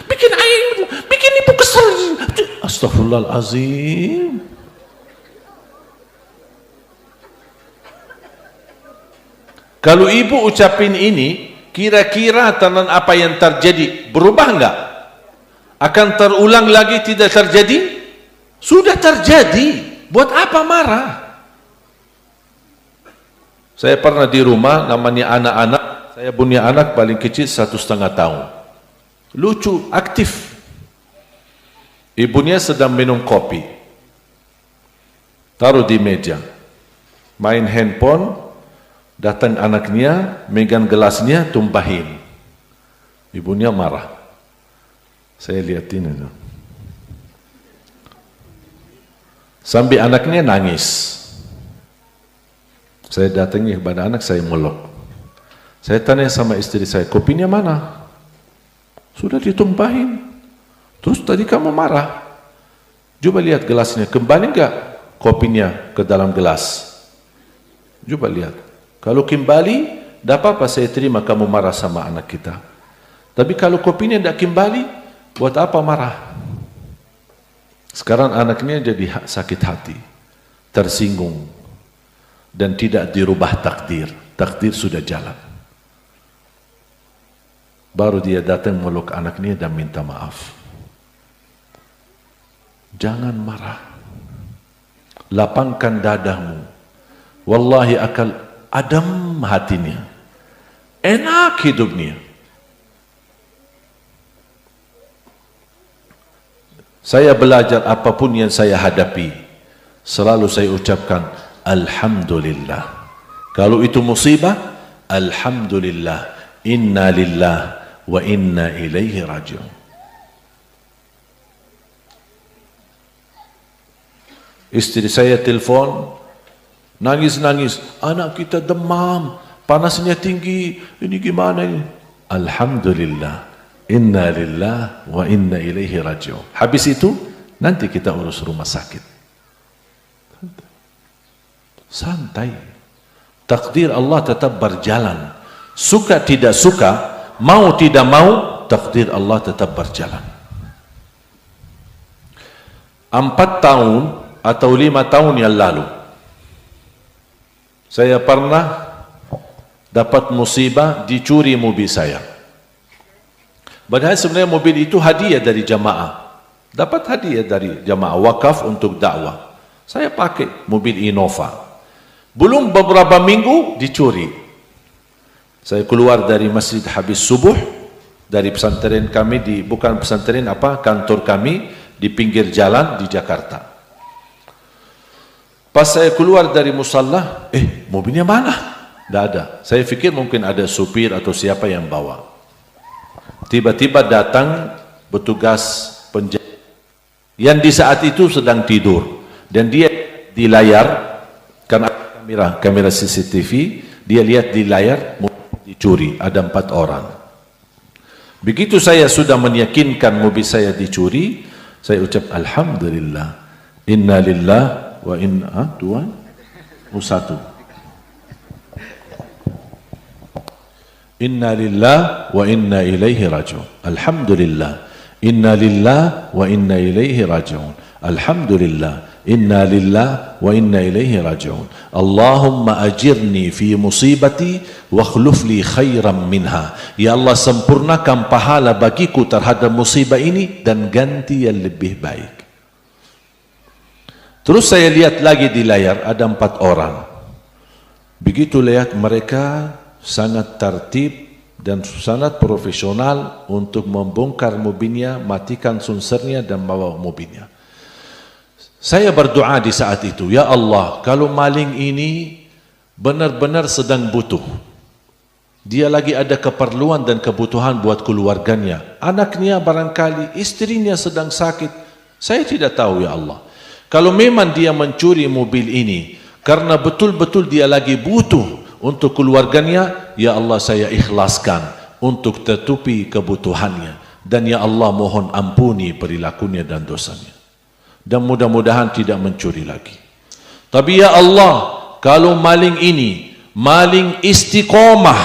bikin ayah, bikin ibu kesal. Astaghfirullahaladzim. Kalau ibu ucapin ini, kira-kira tentang apa yang terjadi berubah enggak? Akan terulang lagi tidak terjadi? Sudah terjadi. Buat apa marah? Saya pernah di rumah, namanya anak-anak. Saya punya anak paling kecil 1,5 tahun. Lucu, aktif. Ibunya sedang minum kopi. Taruh di meja. Main handphone. Datang anaknya, megang gelasnya, tumpahin. Ibunya marah. Saya lihatin itu. Sampai anaknya nangis. Saya datangi kepada anak, saya meluk. Saya tanya sama istri saya, kopinya mana? Sudah ditumpahin. Terus tadi kamu marah. Coba lihat gelasnya, kembali enggak kopinya ke dalam gelas? Coba lihat. Kalau kembali, tidak apa-apa saya terima kamu marah sama anak kita. Tapi kalau kopinya tidak kembali, buat apa marah? Sekarang anaknya jadi sakit hati, tersinggung, dan tidak dirubah takdir. Takdir sudah jalan. Baru dia datang meluk anaknya dan minta maaf. Jangan marah. Lapangkan dadamu. Wallahi akal adem hatinya. Enak hidupnya. Saya belajar apapun yang saya hadapi, selalu saya ucapkan Alhamdulillah. Kalau itu musibah, Alhamdulillah. Inna lillah wa inna ilaihi raji'un. Istri saya telepon, nangis-nangis, anak kita demam, panasnya tinggi, ini gimana ini? Alhamdulillah, inna lillah wa inna ilaihi raji'un. Habis itu, nanti kita urus rumah sakit. Santai. Takdir Allah tetap berjalan. Suka tidak suka, mau tidak mau, takdir Allah tetap berjalan. 4 tahun atau 5 tahun yang lalu, saya pernah dapat musibah, dicuri mobil saya. Padahal sebenarnya mobil itu hadiah dari jamaah. Dapat hadiah dari jamaah wakaf untuk dakwah. Saya pakai mobil Innova. Belum beberapa minggu dicuri. Saya keluar dari Masjid habis subuh, dari pesantren kami, bukan pesantren kantor kami di pinggir jalan di Jakarta. Pas saya keluar dari musalla, mobilnya mana? Tidak ada. Saya pikir mungkin ada supir atau siapa yang bawa. Tiba-tiba datang petugas penjaga yang di saat itu sedang tidur, dan dia di layar, karena kamera CCTV, dia lihat di layar dicuri, ada 4 orang. Begitu saya sudah meyakinkan mobil saya dicuri, saya ucap Alhamdulillah, inna lillah wa inna inna lillah wa inna ilaihi raji'un. Alhamdulillah, inna lillah wa inna ilaihi raji'un. Alhamdulillah, inna lillah wa inna ilaihi raji'un. Allahumma ajirni fi musibati wa akhluf li khairan minha. Ya Allah, sempurnakan pahala bagiku terhadap musibah ini dan ganti yang lebih baik. Terus saya lihat lagi di layar ada 4 orang. Begitu lihat mereka sangat tertib dan sangat profesional untuk membongkar mobilnya, matikan sunsernya dan bawa mobilnya. Saya berdoa di saat itu, ya Allah, kalau maling ini benar-benar sedang butuh, dia lagi ada keperluan dan kebutuhan buat keluarganya, anaknya barangkali, istrinya sedang sakit, saya tidak tahu ya Allah. Kalau memang dia mencuri mobil ini karena betul-betul dia lagi butuh untuk keluarganya, ya Allah, saya ikhlaskan untuk tertutupi kebutuhannya, dan ya Allah, mohon ampuni perilakunya dan dosanya, dan mudah-mudahan tidak mencuri lagi. Tapi ya Allah, kalau maling ini maling istiqomah,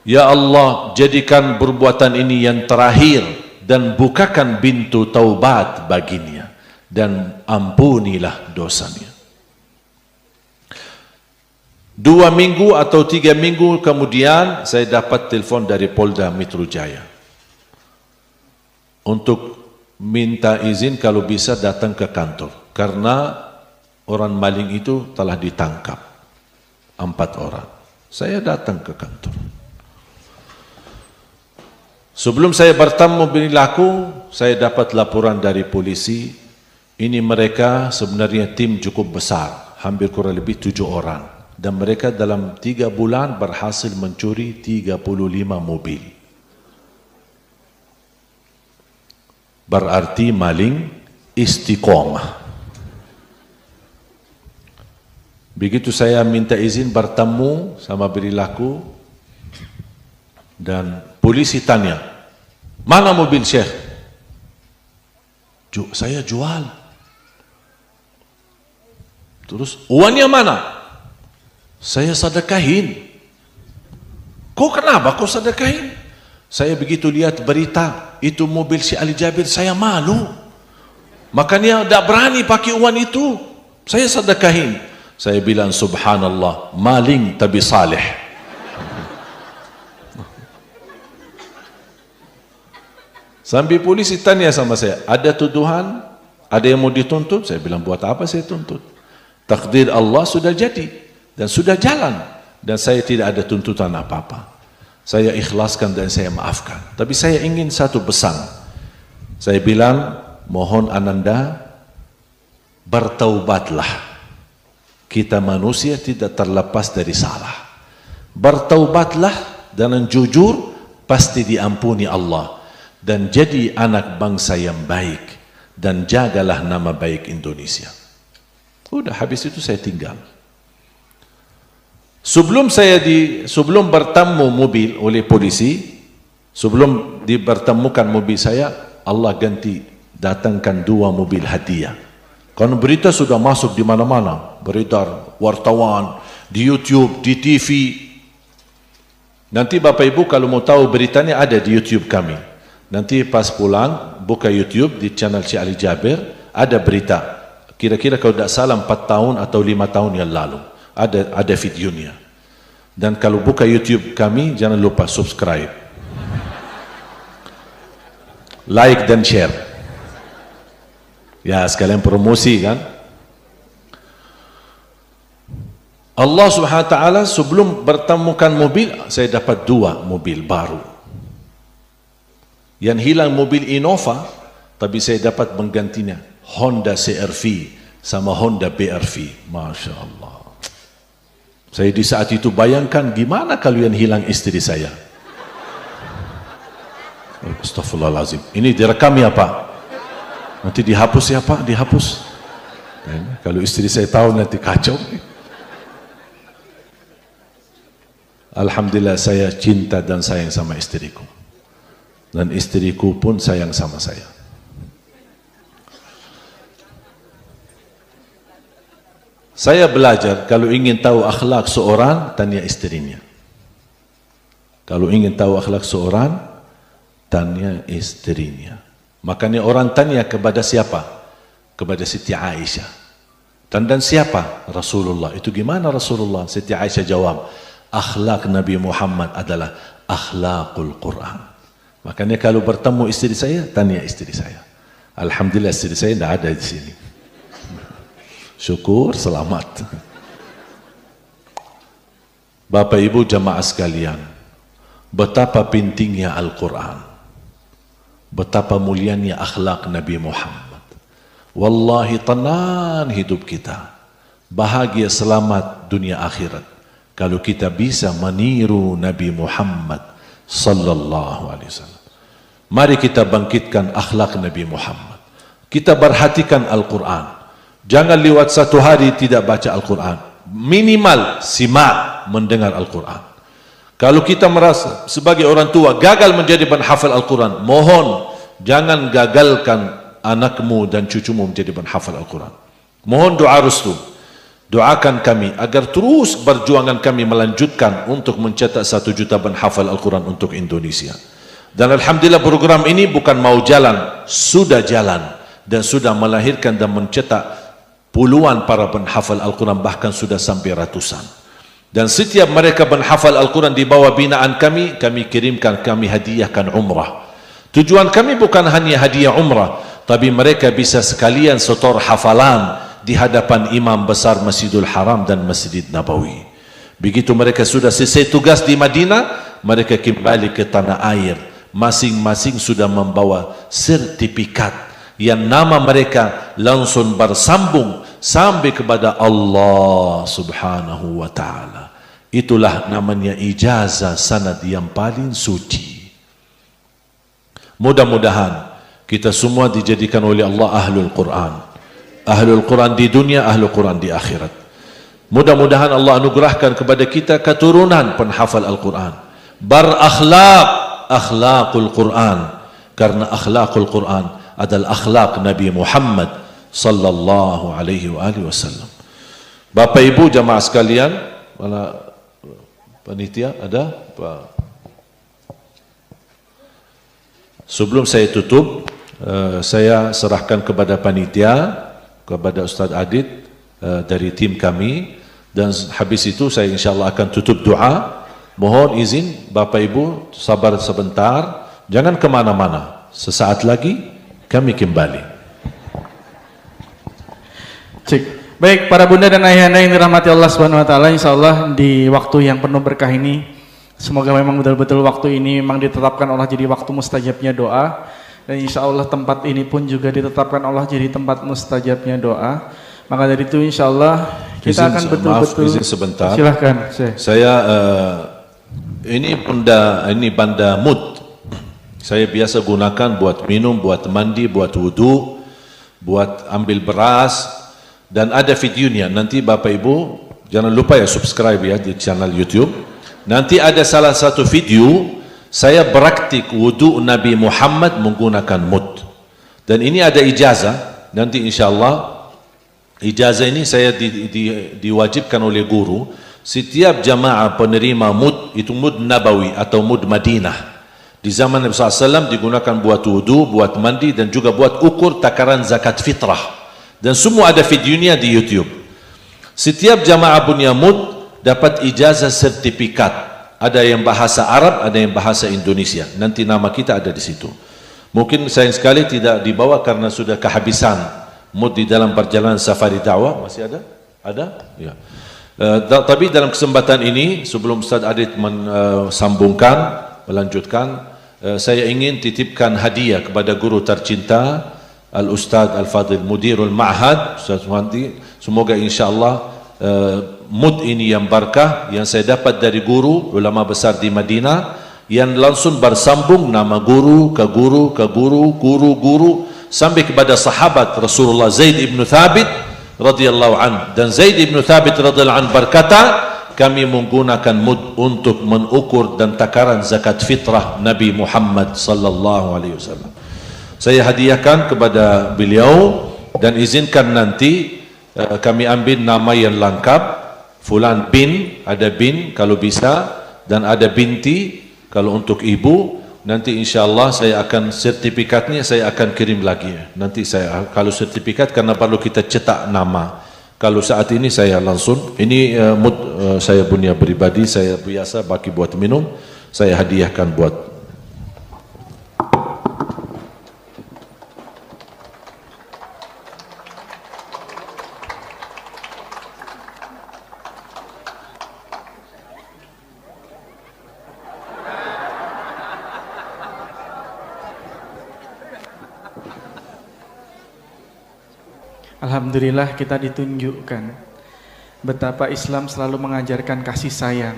ya Allah, jadikan perbuatan ini yang terakhir dan bukakan pintu taubat baginya dan ampunilah dosanya. 2 minggu atau 3 minggu kemudian saya dapat telepon dari Polda Metro Jaya. untuk minta izin kalau bisa datang ke kantor. Karena orang maling itu telah ditangkap. 4 orang. Saya datang ke kantor. Sebelum saya bertemu perilaku, saya dapat laporan dari polisi. Ini mereka sebenarnya tim cukup besar, hampir kurang lebih 7 orang. Dan mereka dalam 3 bulan berhasil mencuri 35 mobil. Berarti maling istiqomah. Begitu saya minta izin bertemu sama perilaku, dan polisi tanya, mana mobil Syekh? Saya jual. Terus uangnya mana? Saya sedekahin. Kok kenapa kau sedekahin? Saya begitu lihat berita itu mobil si Ali Jabir, saya malu. Makanya tidak berani pakai uang itu. Saya sedekahin. Saya bilang subhanallah, maling tapi saleh. Sampai polisi tanya sama saya, ada tuduhan? Ada yang mau dituntut? Saya bilang, buat apa saya tuntut? Takdir Allah sudah jadi dan sudah jalan, dan saya tidak ada tuntutan apa-apa. Saya ikhlaskan dan saya maafkan. Tapi saya ingin satu pesan. Saya bilang, mohon Ananda bertaubatlah. Kita manusia tidak terlepas dari salah. Bertaubatlah dan jujur, pasti diampuni Allah. Dan jadi anak bangsa yang baik, dan jagalah nama baik Indonesia. Udah, habis itu saya tinggal. Sebelum bertemu mobil oleh polisi, sebelum dipertemukan mobil saya, Allah ganti datangkan 2 mobil hadiah. Karena berita sudah masuk di mana-mana, beredar, wartawan, di YouTube, di TV. Nanti Bapak Ibu kalau mau tahu beritanya ada di YouTube kami. Nanti pas pulang, buka YouTube di channel Syekh Ali Jabir, ada berita. Kira-kira kalau tidak salah 4 tahun atau 5 tahun yang lalu. Ada videonya. Dan kalau buka YouTube kami, jangan lupa subscribe. Like dan share. Ya, sekalian promosi kan. Allah Subhanahu wa taala sebelum bertemukan mobil, saya dapat 2 mobil baru. Yang hilang mobil Innova, tapi saya dapat menggantinya Honda CR-V sama Honda BR-V. Masya Allah. Saya di saat itu bayangkan gimana kalau yang hilang istri saya. Astagfirullahaladzim. Ini direkam ya Pak? Nanti dihapus ya Pak, dihapus. Kalau istri saya tahu nanti kacau. Alhamdulillah saya cinta dan sayang sama istriku. Dan istriku pun sayang sama saya. Saya belajar kalau ingin tahu akhlak seorang, tanya istrinya. Kalau ingin tahu akhlak seorang, tanya istrinya. Makanya orang tanya kepada siapa? Kepada Siti Aisyah. Dan siapa? Rasulullah. Itu gimana Rasulullah? Siti Aisyah jawab, akhlak Nabi Muhammad adalah akhlakul Quran. Makanya kalau bertemu istri saya, tanya istri saya. Alhamdulillah istri saya tidak ada di sini. Syukur, selamat. Bapak Ibu jamaah sekalian, betapa pentingnya Al-Quran. Betapa mulianya akhlak Nabi Muhammad. Wallahi tenang hidup kita. Bahagia selamat dunia akhirat. Kalau kita bisa meniru Nabi Muhammad sallallahu alaihi wasallam. Mari kita bangkitkan akhlak Nabi Muhammad. Kita perhatikan Al-Quran. Jangan lewat 1 hari tidak baca Al-Quran. Minimal simak mendengar Al-Quran. Kalau kita merasa sebagai orang tua gagal menjadi penghafal Al-Quran, mohon jangan gagalkan anakmu dan cucumu menjadi penghafal Al-Quran. Mohon doa restu. Doakan kami agar terus perjuangan kami melanjutkan untuk mencetak 1 juta penghafal Al-Quran untuk Indonesia. Dan alhamdulillah program ini bukan mau jalan, sudah jalan dan sudah melahirkan dan mencetak puluhan para penghafal Al-Quran, bahkan sudah sampai ratusan. Dan setiap mereka penghafal Al-Quran di bawah binaan kami kirimkan, kami hadiahkan umrah. Tujuan kami bukan hanya hadiah umrah, tapi mereka bisa sekalian setor hafalan di hadapan imam besar Masjidil Haram dan Masjid Nabawi. Begitu mereka sudah selesai tugas di Madinah, mereka kembali ke tanah air. Masing-masing sudah membawa sertifikat yang nama mereka langsung bersambung sampai kepada Allah Subhanahu wa ta'ala. Itulah namanya ijazah sanad yang paling suci. Mudah-mudahan kita semua dijadikan oleh Allah ahlul Quran. Ahlul Quran di dunia, ahlul Quran di akhirat. Mudah-mudahan Allah anugerahkan kepada kita keturunan penghafal Al-Quran. Berakhlak, akhlakul Quran. Karena akhlakul Quran adalah akhlak Nabi Muhammad sallallahu alaihi wasallam. Bapak Ibu jamaah sekalian, mana panitia ada? Sebelum saya tutup, saya serahkan kepada panitia, kepada Ustaz Adit dari tim kami, dan habis itu saya insyaAllah akan tutup doa. Mohon izin Bapak Ibu sabar sebentar, jangan kemana-mana, sesaat lagi kami kembali. Cik. Baik para bunda dan ayahanda yang dirahmati Allah Subhanahu wa taala, insyaallah di waktu yang penuh berkah ini, semoga memang betul-betul waktu ini memang ditetapkan Allah jadi waktu mustajabnya doa, dan insyaallah tempat ini pun juga ditetapkan Allah jadi tempat mustajabnya doa. Maka dari itu insyaallah kita akan betul-betul. Izin sebentar. Silahkan. Saya ini benda mud. Saya biasa gunakan buat minum, buat mandi, buat wudu, buat ambil beras, dan ada videonya. Nanti Bapak Ibu jangan lupa ya subscribe ya di channel YouTube. Nanti ada salah satu video saya praktik wudu Nabi Muhammad menggunakan mud. Dan ini ada ijazah. Nanti insyaallah ijazah ini saya diwajibkan oleh guru. Setiap jamaah penerima mud, itu mud Nabawi atau mud Madinah, di zaman Nabi SAW digunakan buat wudu, buat mandi, dan juga buat ukur takaran zakat fitrah. Dan semua ada videonya di YouTube. Setiap jamaah punya mud dapat ijazah sertifikat. Ada yang bahasa Arab, ada yang bahasa Indonesia. Nanti nama kita ada di situ. Mungkin sayang sekali tidak dibawa karena sudah kehabisan mud di dalam perjalanan safari dakwah. Masih ada? Ada? Ya. Tapi dalam kesempatan ini, sebelum Ustaz Adit melanjutkan, saya ingin titipkan hadiah kepada guru tercinta Al-Ustaz Al-Fadil Mudirul Ma'had, Ustaz Muhanti. Semoga insyaAllah mud ini yang barakah yang saya dapat dari guru ulama besar di Madinah, yang langsung bersambung nama guru ke guru ke guru, guru sampai kepada sahabat Rasulullah Zaid ibn Thabit radhiyallahu an. Dan Zaid ibn Thabit radhiyallahu an berkata, kami menggunakan mud untuk mengukur dan takaran zakat fitrah Nabi Muhammad sallallahu alaihi wasallam. Saya hadiahkan kepada beliau, dan izinkan nanti kami ambil nama yang lengkap, fulan bin, ada bin kalau bisa, dan ada binti kalau untuk ibu. Nanti insyaallah saya akan sertifikatnya saya akan kirim lagi. Nanti saya kalau sertifikat karena perlu kita cetak nama. Kalau saat ini saya langsung ini mud saya punya pribadi, saya biasa bagi buat minum, saya hadiahkan buat. Alhamdulillah kita ditunjukkan betapa Islam selalu mengajarkan kasih sayang,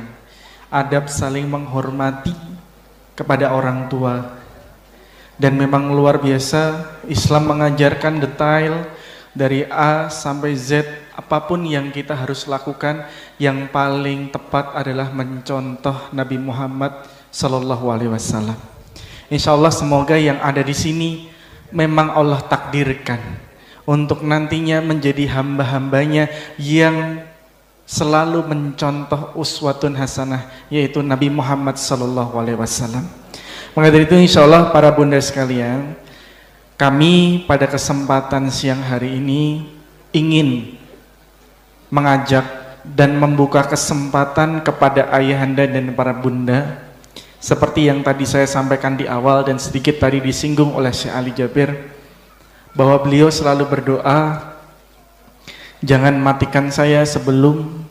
adab saling menghormati kepada orang tua. Dan memang luar biasa Islam mengajarkan detail dari A sampai Z, apapun yang kita harus lakukan, yang paling tepat adalah mencontoh Nabi Muhammad sallallahu alaihi wasallam. Insyaallah semoga yang ada di sini memang Allah takdirkan untuk nantinya menjadi hamba-hambanya yang selalu mencontoh uswatun hasanah, yaitu Nabi Muhammad sallallahu alaihi wasallam. Maka dari itu insyaallah para bunda sekalian, kami pada kesempatan siang hari ini ingin mengajak dan membuka kesempatan kepada ayahanda dan para bunda, seperti yang tadi saya sampaikan di awal dan sedikit tadi disinggung oleh Syekh Ali Jabir, bahwa beliau selalu berdoa, jangan matikan saya sebelum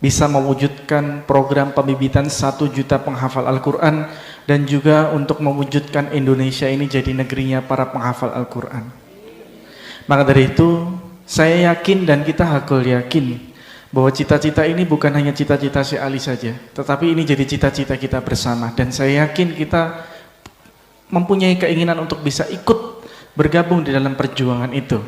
bisa mewujudkan program pembibitan 1 juta penghafal Al-Quran, dan juga untuk mewujudkan Indonesia ini jadi negerinya para penghafal Al-Quran. Maka dari itu saya yakin dan kita hakul yakin bahwa cita-cita ini bukan hanya cita-cita Syekh Ali saja, tetapi ini jadi cita-cita kita bersama, dan saya yakin kita mempunyai keinginan untuk bisa ikut bergabung di dalam perjuangan itu.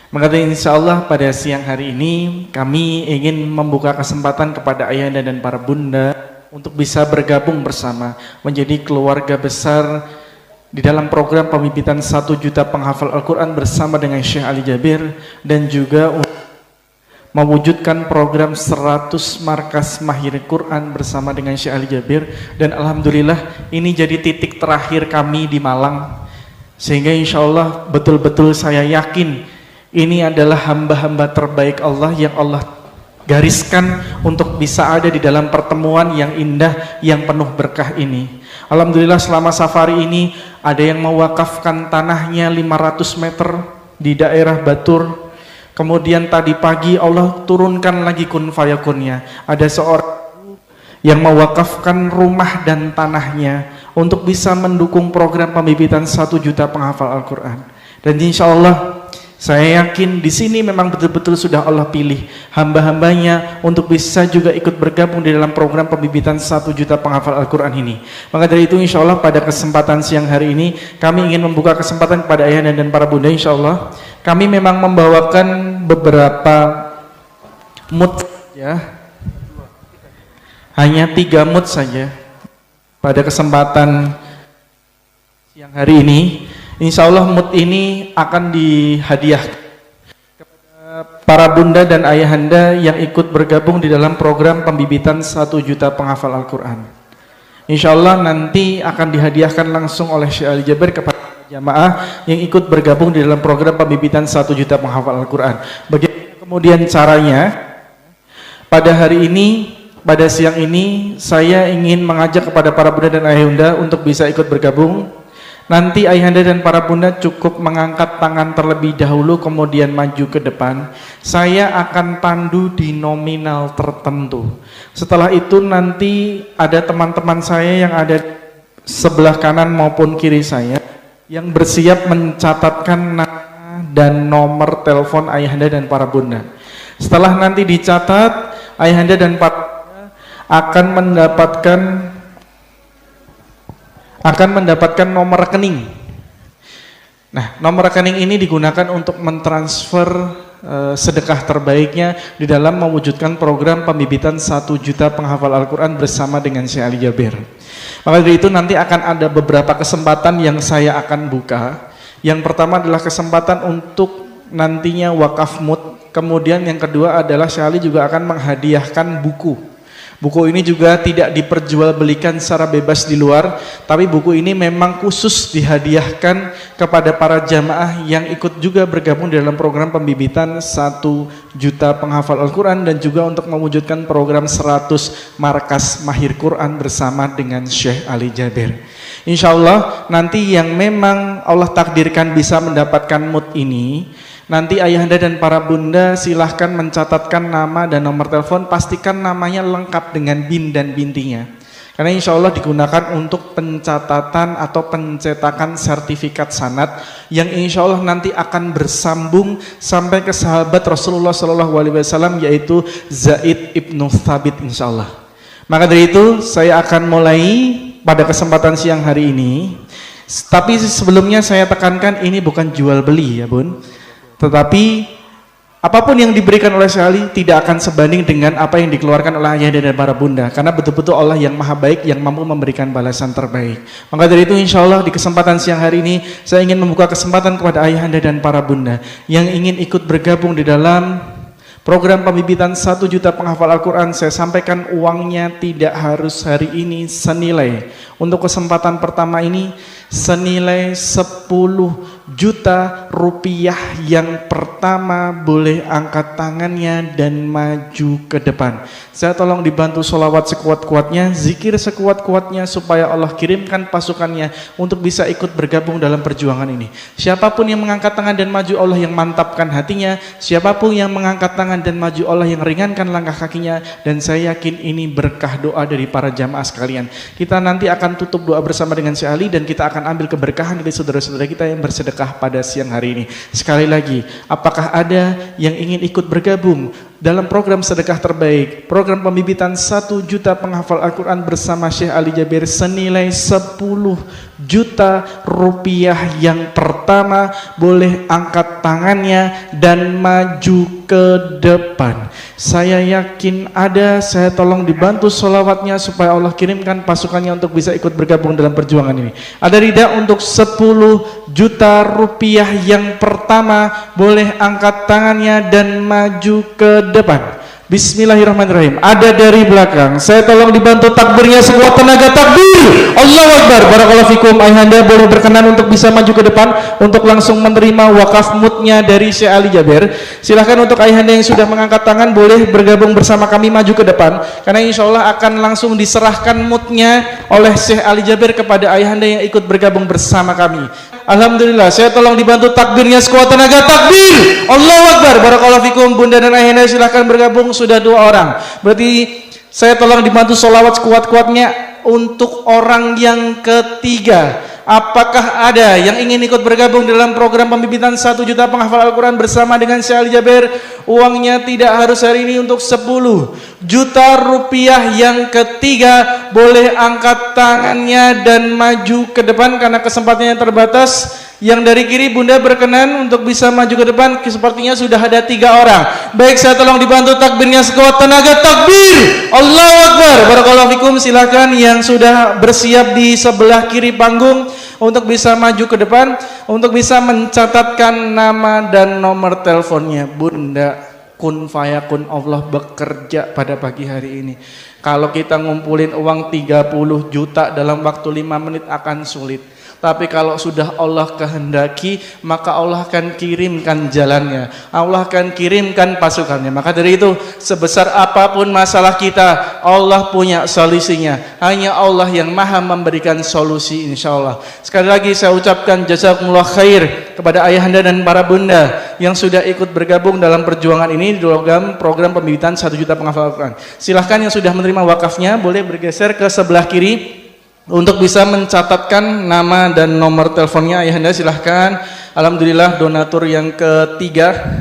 Maka insya Allah pada siang hari ini kami ingin membuka kesempatan kepada ayahanda dan para bunda untuk bisa bergabung bersama menjadi keluarga besar di dalam program pembibitan 1 juta penghafal Al-Quran bersama dengan Syekh Ali Jabir, dan juga mewujudkan program 100 markas mahir Quran bersama dengan Syekh Ali Jabir. Dan alhamdulillah ini jadi titik terakhir kami di Malang, sehingga insya Allah betul-betul saya yakin ini adalah hamba-hamba terbaik Allah yang Allah gariskan untuk bisa ada di dalam pertemuan yang indah, yang penuh berkah ini. Alhamdulillah selama safari ini ada yang mewakafkan tanahnya 500 meter di daerah Batur. Kemudian tadi pagi Allah turunkan lagi kun fayakunnya, ada seorang yang mewakafkan rumah dan tanahnya untuk bisa mendukung program pembibitan 1 juta penghafal Al-Quran. Dan insya Allah saya yakin di sini memang betul-betul sudah Allah pilih hamba-hambanya untuk bisa juga ikut bergabung di dalam program pembibitan 1 juta penghafal Al-Quran ini. Maka dari itu insya Allah pada kesempatan siang hari ini kami ingin membuka kesempatan kepada ayah dan para bunda. Insya Allah kami memang membawakan beberapa mood ya, hanya 3 mood saja pada kesempatan siang hari ini. Insya Allah mood ini akan dihadiahkan kepada para bunda dan ayahanda yang ikut bergabung di dalam program pembibitan 1 juta penghafal Al-Quran. Insya Allah nanti akan dihadiahkan langsung oleh Syekh Ali Jabir kepada jamaah yang ikut bergabung di dalam program pembibitan 1 juta penghafal Al-Quran. Bagaimana kemudian caranya? Pada hari ini, pada siang ini, saya ingin mengajak kepada para bunda dan ayahanda untuk bisa ikut bergabung. Nanti ayahanda dan para bunda cukup mengangkat tangan terlebih dahulu, kemudian maju ke depan. Saya akan pandu di nominal tertentu. Setelah itu nanti ada teman-teman saya yang ada sebelah kanan maupun kiri saya yang bersiap mencatatkan nama dan nomor telepon ayahanda dan para bunda. Setelah nanti dicatat, ayahanda dan para bunda akan mendapatkan nomor rekening. Nah, nomor rekening ini digunakan untuk mentransfer sedekah terbaiknya di dalam mewujudkan program pembibitan 1 juta penghafal Al-Quran bersama dengan Syekh Ali Jabir. Maka dari itu nanti akan ada beberapa kesempatan yang saya akan buka. Yang pertama adalah kesempatan untuk nantinya wakaf mut. Kemudian yang kedua adalah Syekh Ali juga akan menghadiahkan buku. Buku ini juga tidak diperjualbelikan secara bebas di luar, tapi buku ini memang khusus dihadiahkan kepada para jamaah yang ikut juga bergabung dalam program pembibitan 1 juta penghafal Al-Quran, dan juga untuk mewujudkan program 100 markas mahir Quran bersama dengan Syekh Ali Jabir. Insya Allah nanti yang memang Allah takdirkan bisa mendapatkan mood ini, nanti ayahanda dan para bunda silahkan mencatatkan nama dan nomor telepon, pastikan namanya lengkap dengan bin dan bintinya. Karena insya Allah digunakan untuk pencatatan atau pencetakan sertifikat sanad yang insya Allah nanti akan bersambung sampai ke sahabat Rasulullah SAW, yaitu Zaid ibnu Thabit insya Allah. Maka dari itu saya akan mulai pada kesempatan siang hari ini. Tapi sebelumnya saya tekankan ini bukan jual beli ya bun. Tetapi apapun yang diberikan oleh Syekh Ali tidak akan sebanding dengan apa yang dikeluarkan oleh ayahanda dan para bunda, karena betul-betul Allah yang maha baik yang mampu memberikan balasan terbaik. Maka dari itu insya Allah di kesempatan siang hari ini saya ingin membuka kesempatan kepada ayahanda dan para bunda yang ingin ikut bergabung di dalam program pembibitan 1 juta penghafal Al-Quran. Saya sampaikan uangnya tidak harus hari ini senilai. Untuk kesempatan pertama ini senilai 10 juta juta rupiah yang pertama boleh angkat tangannya dan maju ke depan. Saya tolong dibantu sholawat sekuat-kuatnya, zikir sekuat-kuatnya supaya Allah kirimkan pasukannya untuk bisa ikut bergabung dalam perjuangan ini. Siapapun yang mengangkat tangan dan maju, Allah yang mantapkan hatinya. Siapapun yang mengangkat tangan dan maju, Allah yang ringankan langkah kakinya. Dan saya yakin ini berkah doa dari para jamaah sekalian. Kita nanti akan tutup doa bersama dengan Syekh Ali dan kita akan ambil keberkahan dari saudara-saudara kita yang bersedekah pada siang hari ini. Sekali lagi, apakah ada yang ingin ikut bergabung dalam program sedekah terbaik, program pembibitan 1 juta penghafal Al-Quran bersama Syekh Ali Jabir senilai 10 juta rupiah yang pertama boleh angkat tangannya dan maju ke depan. Saya yakin ada, saya tolong dibantu sholawatnya supaya Allah kirimkan pasukannya untuk bisa ikut bergabung dalam perjuangan ini. Ada rida untuk 10 juta rupiah yang pertama boleh angkat tangannya dan maju ke depan. Bismillahirrahmanirrahim. Ada dari belakang. Saya tolong dibantu takbirnya sekuat tenaga, takbir. Allahu Akbar. Barakallahu fikum. Ayahanda boleh berkenan untuk bisa maju ke depan untuk langsung menerima wakaf mutnya dari Syekh Ali Jabir. Silahkan untuk ayahanda yang sudah mengangkat tangan boleh bergabung bersama kami maju ke depan, karena insya Allah akan langsung diserahkan mutnya oleh Syekh Ali Jabir kepada ayahanda yang ikut bergabung bersama kami. Alhamdulillah. Saya tolong dibantu takbirnya sekuat tenaga, takbir. Allahu Akbar. Barakallahu fikum. Bunda dan ayahanda silahkan bergabung. Sudah 2 orang. Berarti saya tolong dibantu sholawat sekuat-kuatnya untuk orang yang ketiga. Apakah ada yang ingin ikut bergabung dalam program pembibitan 1 juta penghafal Al-Quran bersama dengan Syekh Ali Jabir? Uangnya tidak harus hari ini, untuk 10 juta rupiah yang ketiga boleh angkat tangannya dan maju ke depan karena kesempatannya terbatas. Yang dari kiri bunda berkenan untuk bisa maju ke depan, sepertinya sudah ada 3 orang. Baik, saya tolong dibantu takbirnya sekuat tenaga, takbir. Allahu Akbar. Barakallahu fikum. Silakan yang sudah bersiap di sebelah kiri panggung untuk bisa maju ke depan, untuk bisa mencatatkan nama dan nomor teleponnya. Bunda, kun fayakun, Allah bekerja pada pagi hari ini. Kalau kita ngumpulin uang 30 juta dalam waktu 5 menit akan sulit. Tapi kalau sudah Allah kehendaki, maka Allah akan kirimkan jalannya, Allah akan kirimkan pasukannya. Maka dari itu, sebesar apapun masalah kita, Allah punya solusinya. Hanya Allah yang maha memberikan solusi, insya Allah. Sekali lagi saya ucapkan jazakumullah khair kepada ayahanda dan para bunda yang sudah ikut bergabung dalam perjuangan ini di program pembibitan 1 juta penghafal Al-Quran. Silahkan yang sudah menerima wakafnya boleh bergeser ke sebelah kiri untuk bisa mencatatkan nama dan nomor teleponnya. Ayahanda silahkan. Alhamdulillah, donatur yang ketiga.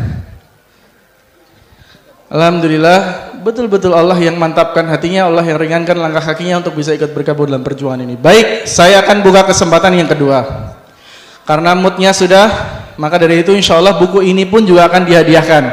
Alhamdulillah, betul-betul Allah yang mantapkan hatinya, Allah yang ringankan langkah kakinya untuk bisa ikut bergabung dalam perjuangan ini. Baik, saya akan buka kesempatan yang kedua. Karena moodnya sudah, maka dari itu insya Allah buku ini pun juga akan dihadiahkan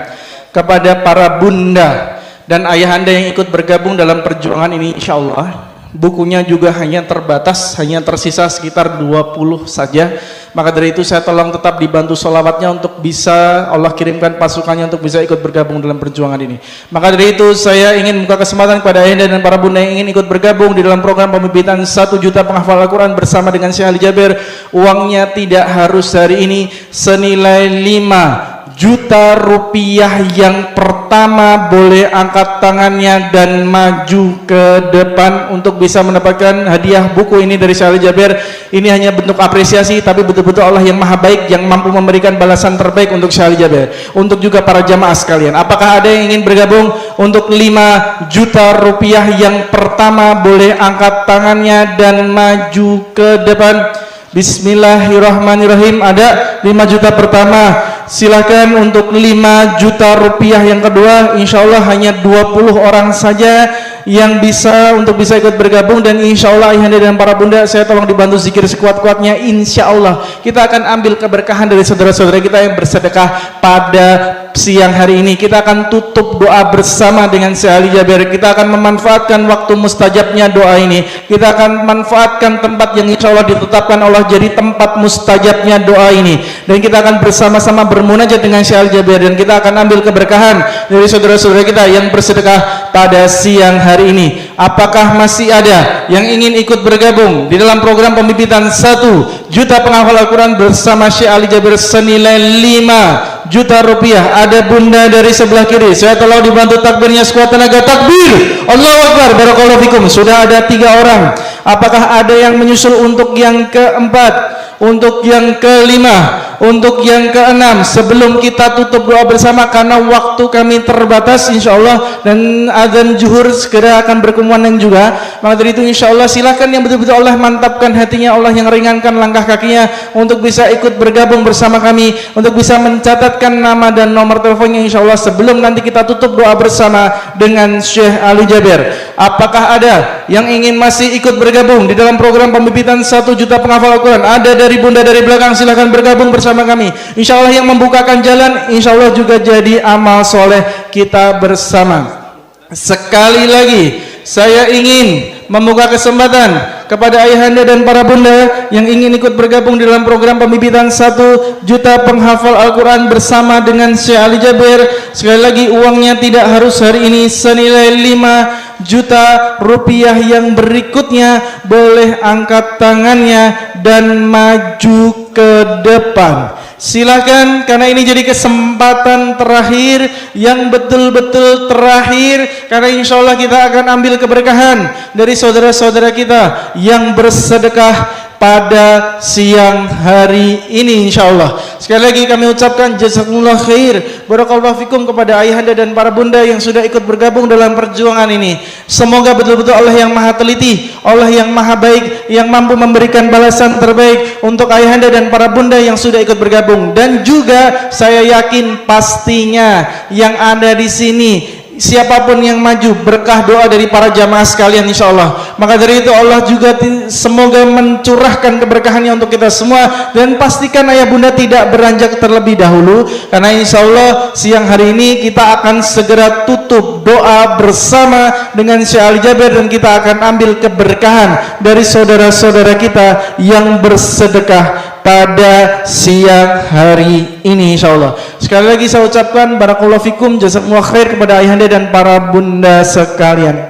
kepada para bunda dan ayahanda yang ikut bergabung dalam perjuangan ini, insya Allah. Bukunya juga hanya terbatas, hanya tersisa sekitar 20 saja. Maka dari itu saya tolong tetap dibantu sholawatnya untuk bisa Allah kirimkan pasukannya untuk bisa ikut bergabung dalam perjuangan ini. Maka dari itu saya ingin buka kesempatan kepada ayahanda dan para bunda yang ingin ikut bergabung di dalam program pembibitan 1 juta penghafal Al-Quran bersama dengan Syekh Ali Jabir. Uangnya tidak harus hari ini, senilai 5 juta rupiah yang pertama boleh angkat tangannya dan maju ke depan untuk bisa mendapatkan hadiah buku ini dari Syekh Ali Jabir. Ini hanya bentuk apresiasi, tapi betul-betul Allah yang maha baik yang mampu memberikan balasan terbaik untuk Syekh Ali Jabir. Untuk juga para jamaah sekalian, apakah ada yang ingin bergabung untuk 5 juta rupiah yang pertama boleh angkat tangannya dan maju ke depan? Bismillahirrahmanirrahim. Ada 5 juta pertama. Silakan untuk 5 juta rupiah yang kedua. Insya Allah hanya 20 orang saja yang bisa untuk bisa ikut bergabung. Dan insya Allah ayahanda dan para bunda, saya tolong dibantu zikir sekuat-kuatnya. Insya Allah kita akan ambil keberkahan dari saudara-saudara kita yang bersedekah pada siang hari ini. Kita akan tutup doa bersama dengan Syekh Ali Jabir. Kita akan memanfaatkan waktu mustajabnya doa ini. Kita akan manfaatkan tempat yang insya Allah ditetapkan Allah jadi tempat mustajabnya doa ini. Dan kita akan bersama-sama bermunajat dengan Syekh Ali Jabir. Dan kita akan ambil keberkahan dari saudara-saudara kita yang bersedekah pada siang hari ini. Apakah masih ada yang ingin ikut bergabung di dalam program pembibitan 1 juta penghafal Al-Quran bersama Syekh Ali Jabir senilai 5 juta rupiah? Ada bunda dari sebelah kiri. Saya telah dibantu takbirnya sekuat tenaga. Takbir, Allahu Akbar, barakallahu fikum. Sudah ada 3 orang. Apakah ada yang menyusul untuk yang keempat, untuk yang kelima, untuk yang keenam? Sebelum kita tutup doa bersama karena waktu kami terbatas insyaallah, dan azan zuhur segera akan berkumandang juga, maka dari itu insyaallah silakan yang betul-betul Allah mantapkan hatinya, Allah yang ringankan langkah kakinya untuk bisa ikut bergabung bersama kami, untuk bisa mencatatkan nama dan nomor teleponnya insyaallah sebelum nanti kita tutup doa bersama dengan Syekh Ali Jabir. Apakah ada yang ingin masih ikut bergabung di dalam program pembibitan 1 juta penghafal Al-Quran? Ada dari bunda dari belakang, silahkan bergabung bersama kami. Insya Allah yang membukakan jalan, insya Allah juga jadi amal soleh kita bersama. Sekali lagi saya ingin membuka kesempatan kepada ayahanda dan para bunda yang ingin ikut bergabung di dalam program pembibitan 1 juta penghafal Al-Quran bersama dengan Syekh Ali Jabir. Sekali lagi uangnya tidak harus hari ini, senilai 5 juta rupiah. Yang berikutnya boleh angkat tangannya dan maju ke depan. Silakan, karena ini jadi kesempatan terakhir yang betul-betul terakhir, karena insya Allah kita akan ambil keberkahan dari saudara-saudara kita yang bersedekah pada siang hari ini insya Allah. Sekali lagi kami ucapkan jazakumullah khair, barakallahu fikum kepada ayahanda dan para bunda yang sudah ikut bergabung dalam perjuangan ini. Semoga betul-betul Allah yang maha teliti, Allah yang maha baik, yang mampu memberikan balasan terbaik untuk ayahanda dan para bunda yang sudah ikut bergabung. Dan juga saya yakin pastinya yang ada di sini, siapapun yang maju, berkah doa dari para jamaah sekalian insya Allah. Maka dari itu Allah juga semoga mencurahkan keberkahannya untuk kita semua. Dan pastikan ayah bunda tidak beranjak terlebih dahulu, karena insya Allah siang hari ini kita akan segera tutup doa bersama dengan Syekh Ali Jabir, dan kita akan ambil keberkahan dari saudara-saudara kita yang bersedekah pada siang hari ini insyaallah. Sekali lagi saya ucapkan barakallahu fikum, jazakumullah khair kepada ayahanda dan para bunda sekalian.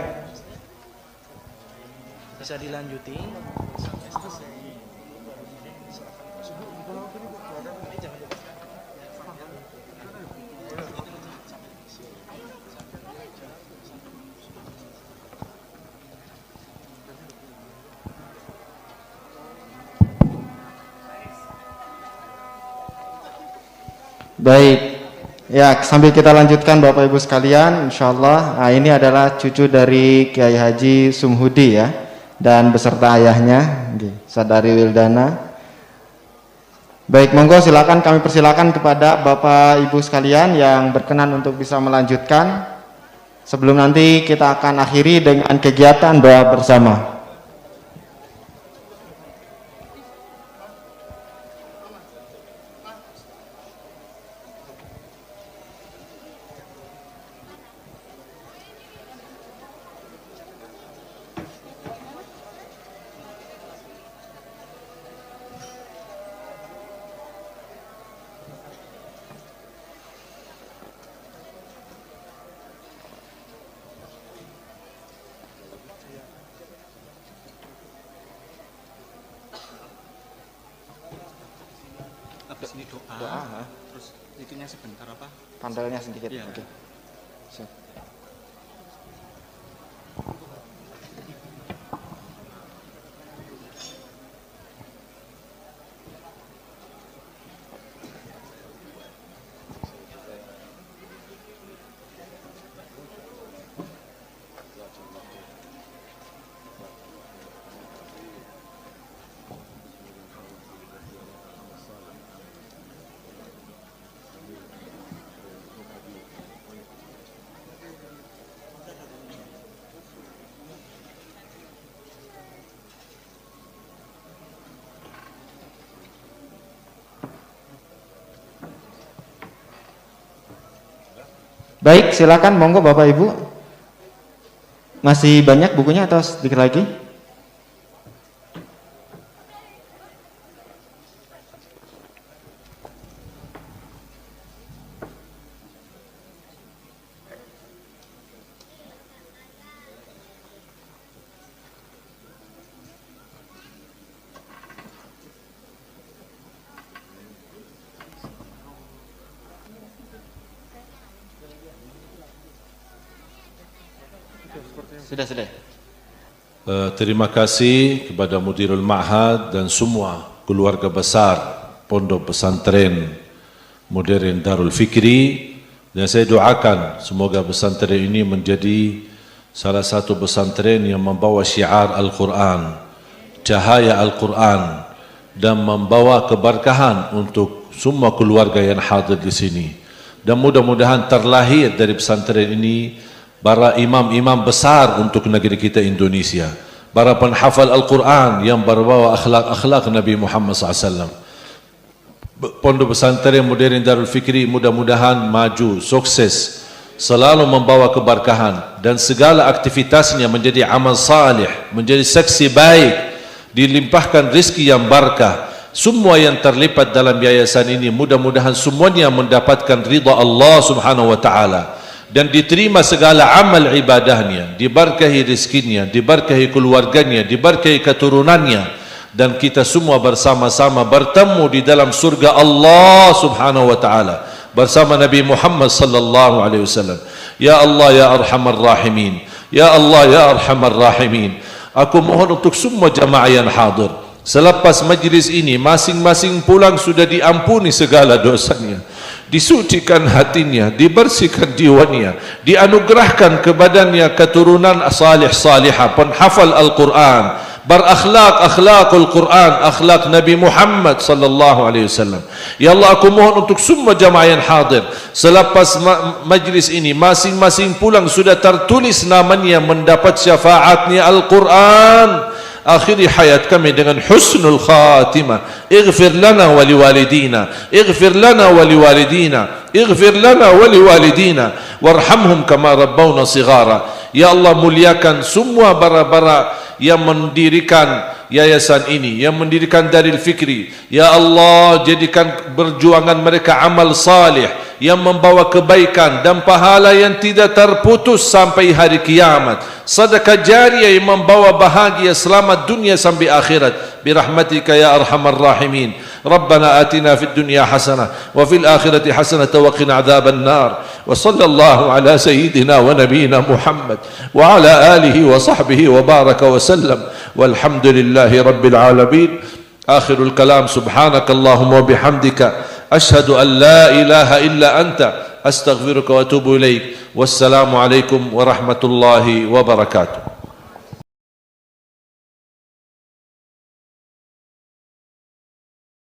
Bisa dilanjuti. Baik, ya sambil kita lanjutkan Bapak Ibu sekalian, insyaallah. Nah, ini adalah cucu dari Kiai Haji Sumhudi ya, dan beserta ayahnya, Sadari Wildana. Baik, monggo silakan, kami persilakan kepada Bapak Ibu sekalian yang berkenan untuk bisa melanjutkan. Sebelum nanti kita akan akhiri dengan kegiatan doa bersama. Ini doa, terus itunya sebentar apa? Pandelnya sedikit. Ya. Oke. Siap. Baik, silakan monggo Bapak Ibu. Masih banyak bukunya atau sedikit lagi? Sudah. Terima kasih kepada Mudirul Ma'had dan semua keluarga besar Pondok Pesantren Modern Darul Fikri, dan saya doakan semoga pesantren ini menjadi salah satu pesantren yang membawa syiar Al-Quran, cahaya Al-Quran, dan membawa keberkahan untuk semua keluarga yang hadir di sini. Dan mudah-mudahan terlahir dari pesantren ini para imam-imam besar untuk negeri kita Indonesia, para penghafal Al-Quran yang berbawa akhlak-akhlak Nabi Muhammad SAW. Pondok Pesantren Modern Darul Fikri mudah-mudahan maju, sukses, selalu membawa keberkahan, dan segala aktivitasnya menjadi amal salih, menjadi saksi baik, dilimpahkan rezeki yang barakah. Semua yang terlibat dalam yayasan ini mudah-mudahan semuanya mendapatkan ridha Allah Subhanahu wa taala, dan diterima segala amal ibadahnya, diberkahi rezekinya, diberkahi keluarganya, diberkahi keturunannya, dan kita semua bersama-sama bertemu di dalam surga Allah Subhanahu wa taala bersama Nabi Muhammad sallallahu alaihi wasallam. Ya Allah ya Arhamar Rahimin, ya Allah ya Arhamar Rahimin, aku mohon untuk semua jamaah yang hadir, selepas majlis ini masing-masing pulang sudah diampuni segala dosanya, disucikan hatinya, dibersihkan jiwanya, dianugerahkan kepadanya keturunan salih salihah, penghafal Al-Quran, berakhlak-akhlakul Quran, akhlak Nabi Muhammad sallallahu alaihi wasallam. Ya Allah, aku mohon untuk semua jamaah yang hadir, selepas majlis ini masing-masing pulang sudah tertulis namanya mendapat syafaatnya Al-Quran. Akhiri hayat kami dengan husnul khatimah. Ighfir lana wa liwalidina, ighfir lana wa liwalidina, ighfir lana wa liwalidina, warhamhum kama rabbawna sighara. Ya Allah, muliakan semua bara-bara yang mendirikan yayasan ini, yang mendirikan Darul Fikri. Ya Allah, jadikan perjuangan mereka amal salih yang membawa kebaikan dan pahala yang tidak terputus sampai hari kiamat, sedekah jariah yang membawa bahagia selamat dunia sampai akhirat. Birahmatika ya Arhamar Rahimin. Rabbana atina fid dunya hasanah wa fil akhirati hasanah wa qina adzaban nar. Wa sallallahu ala sayyidina wa nabiyyina Muhammad wa ala alihi wa sahbihi wa baraka wa sallam. Walhamdulillahi rabbil alamin. Akhirul kalam, subhanakallahumma wa bihamdika ashhadu an la ilaha illa anta astaghfiruka wa atubu ilaik. Wassalamu alaikum warahmatullahi wabarakatuh.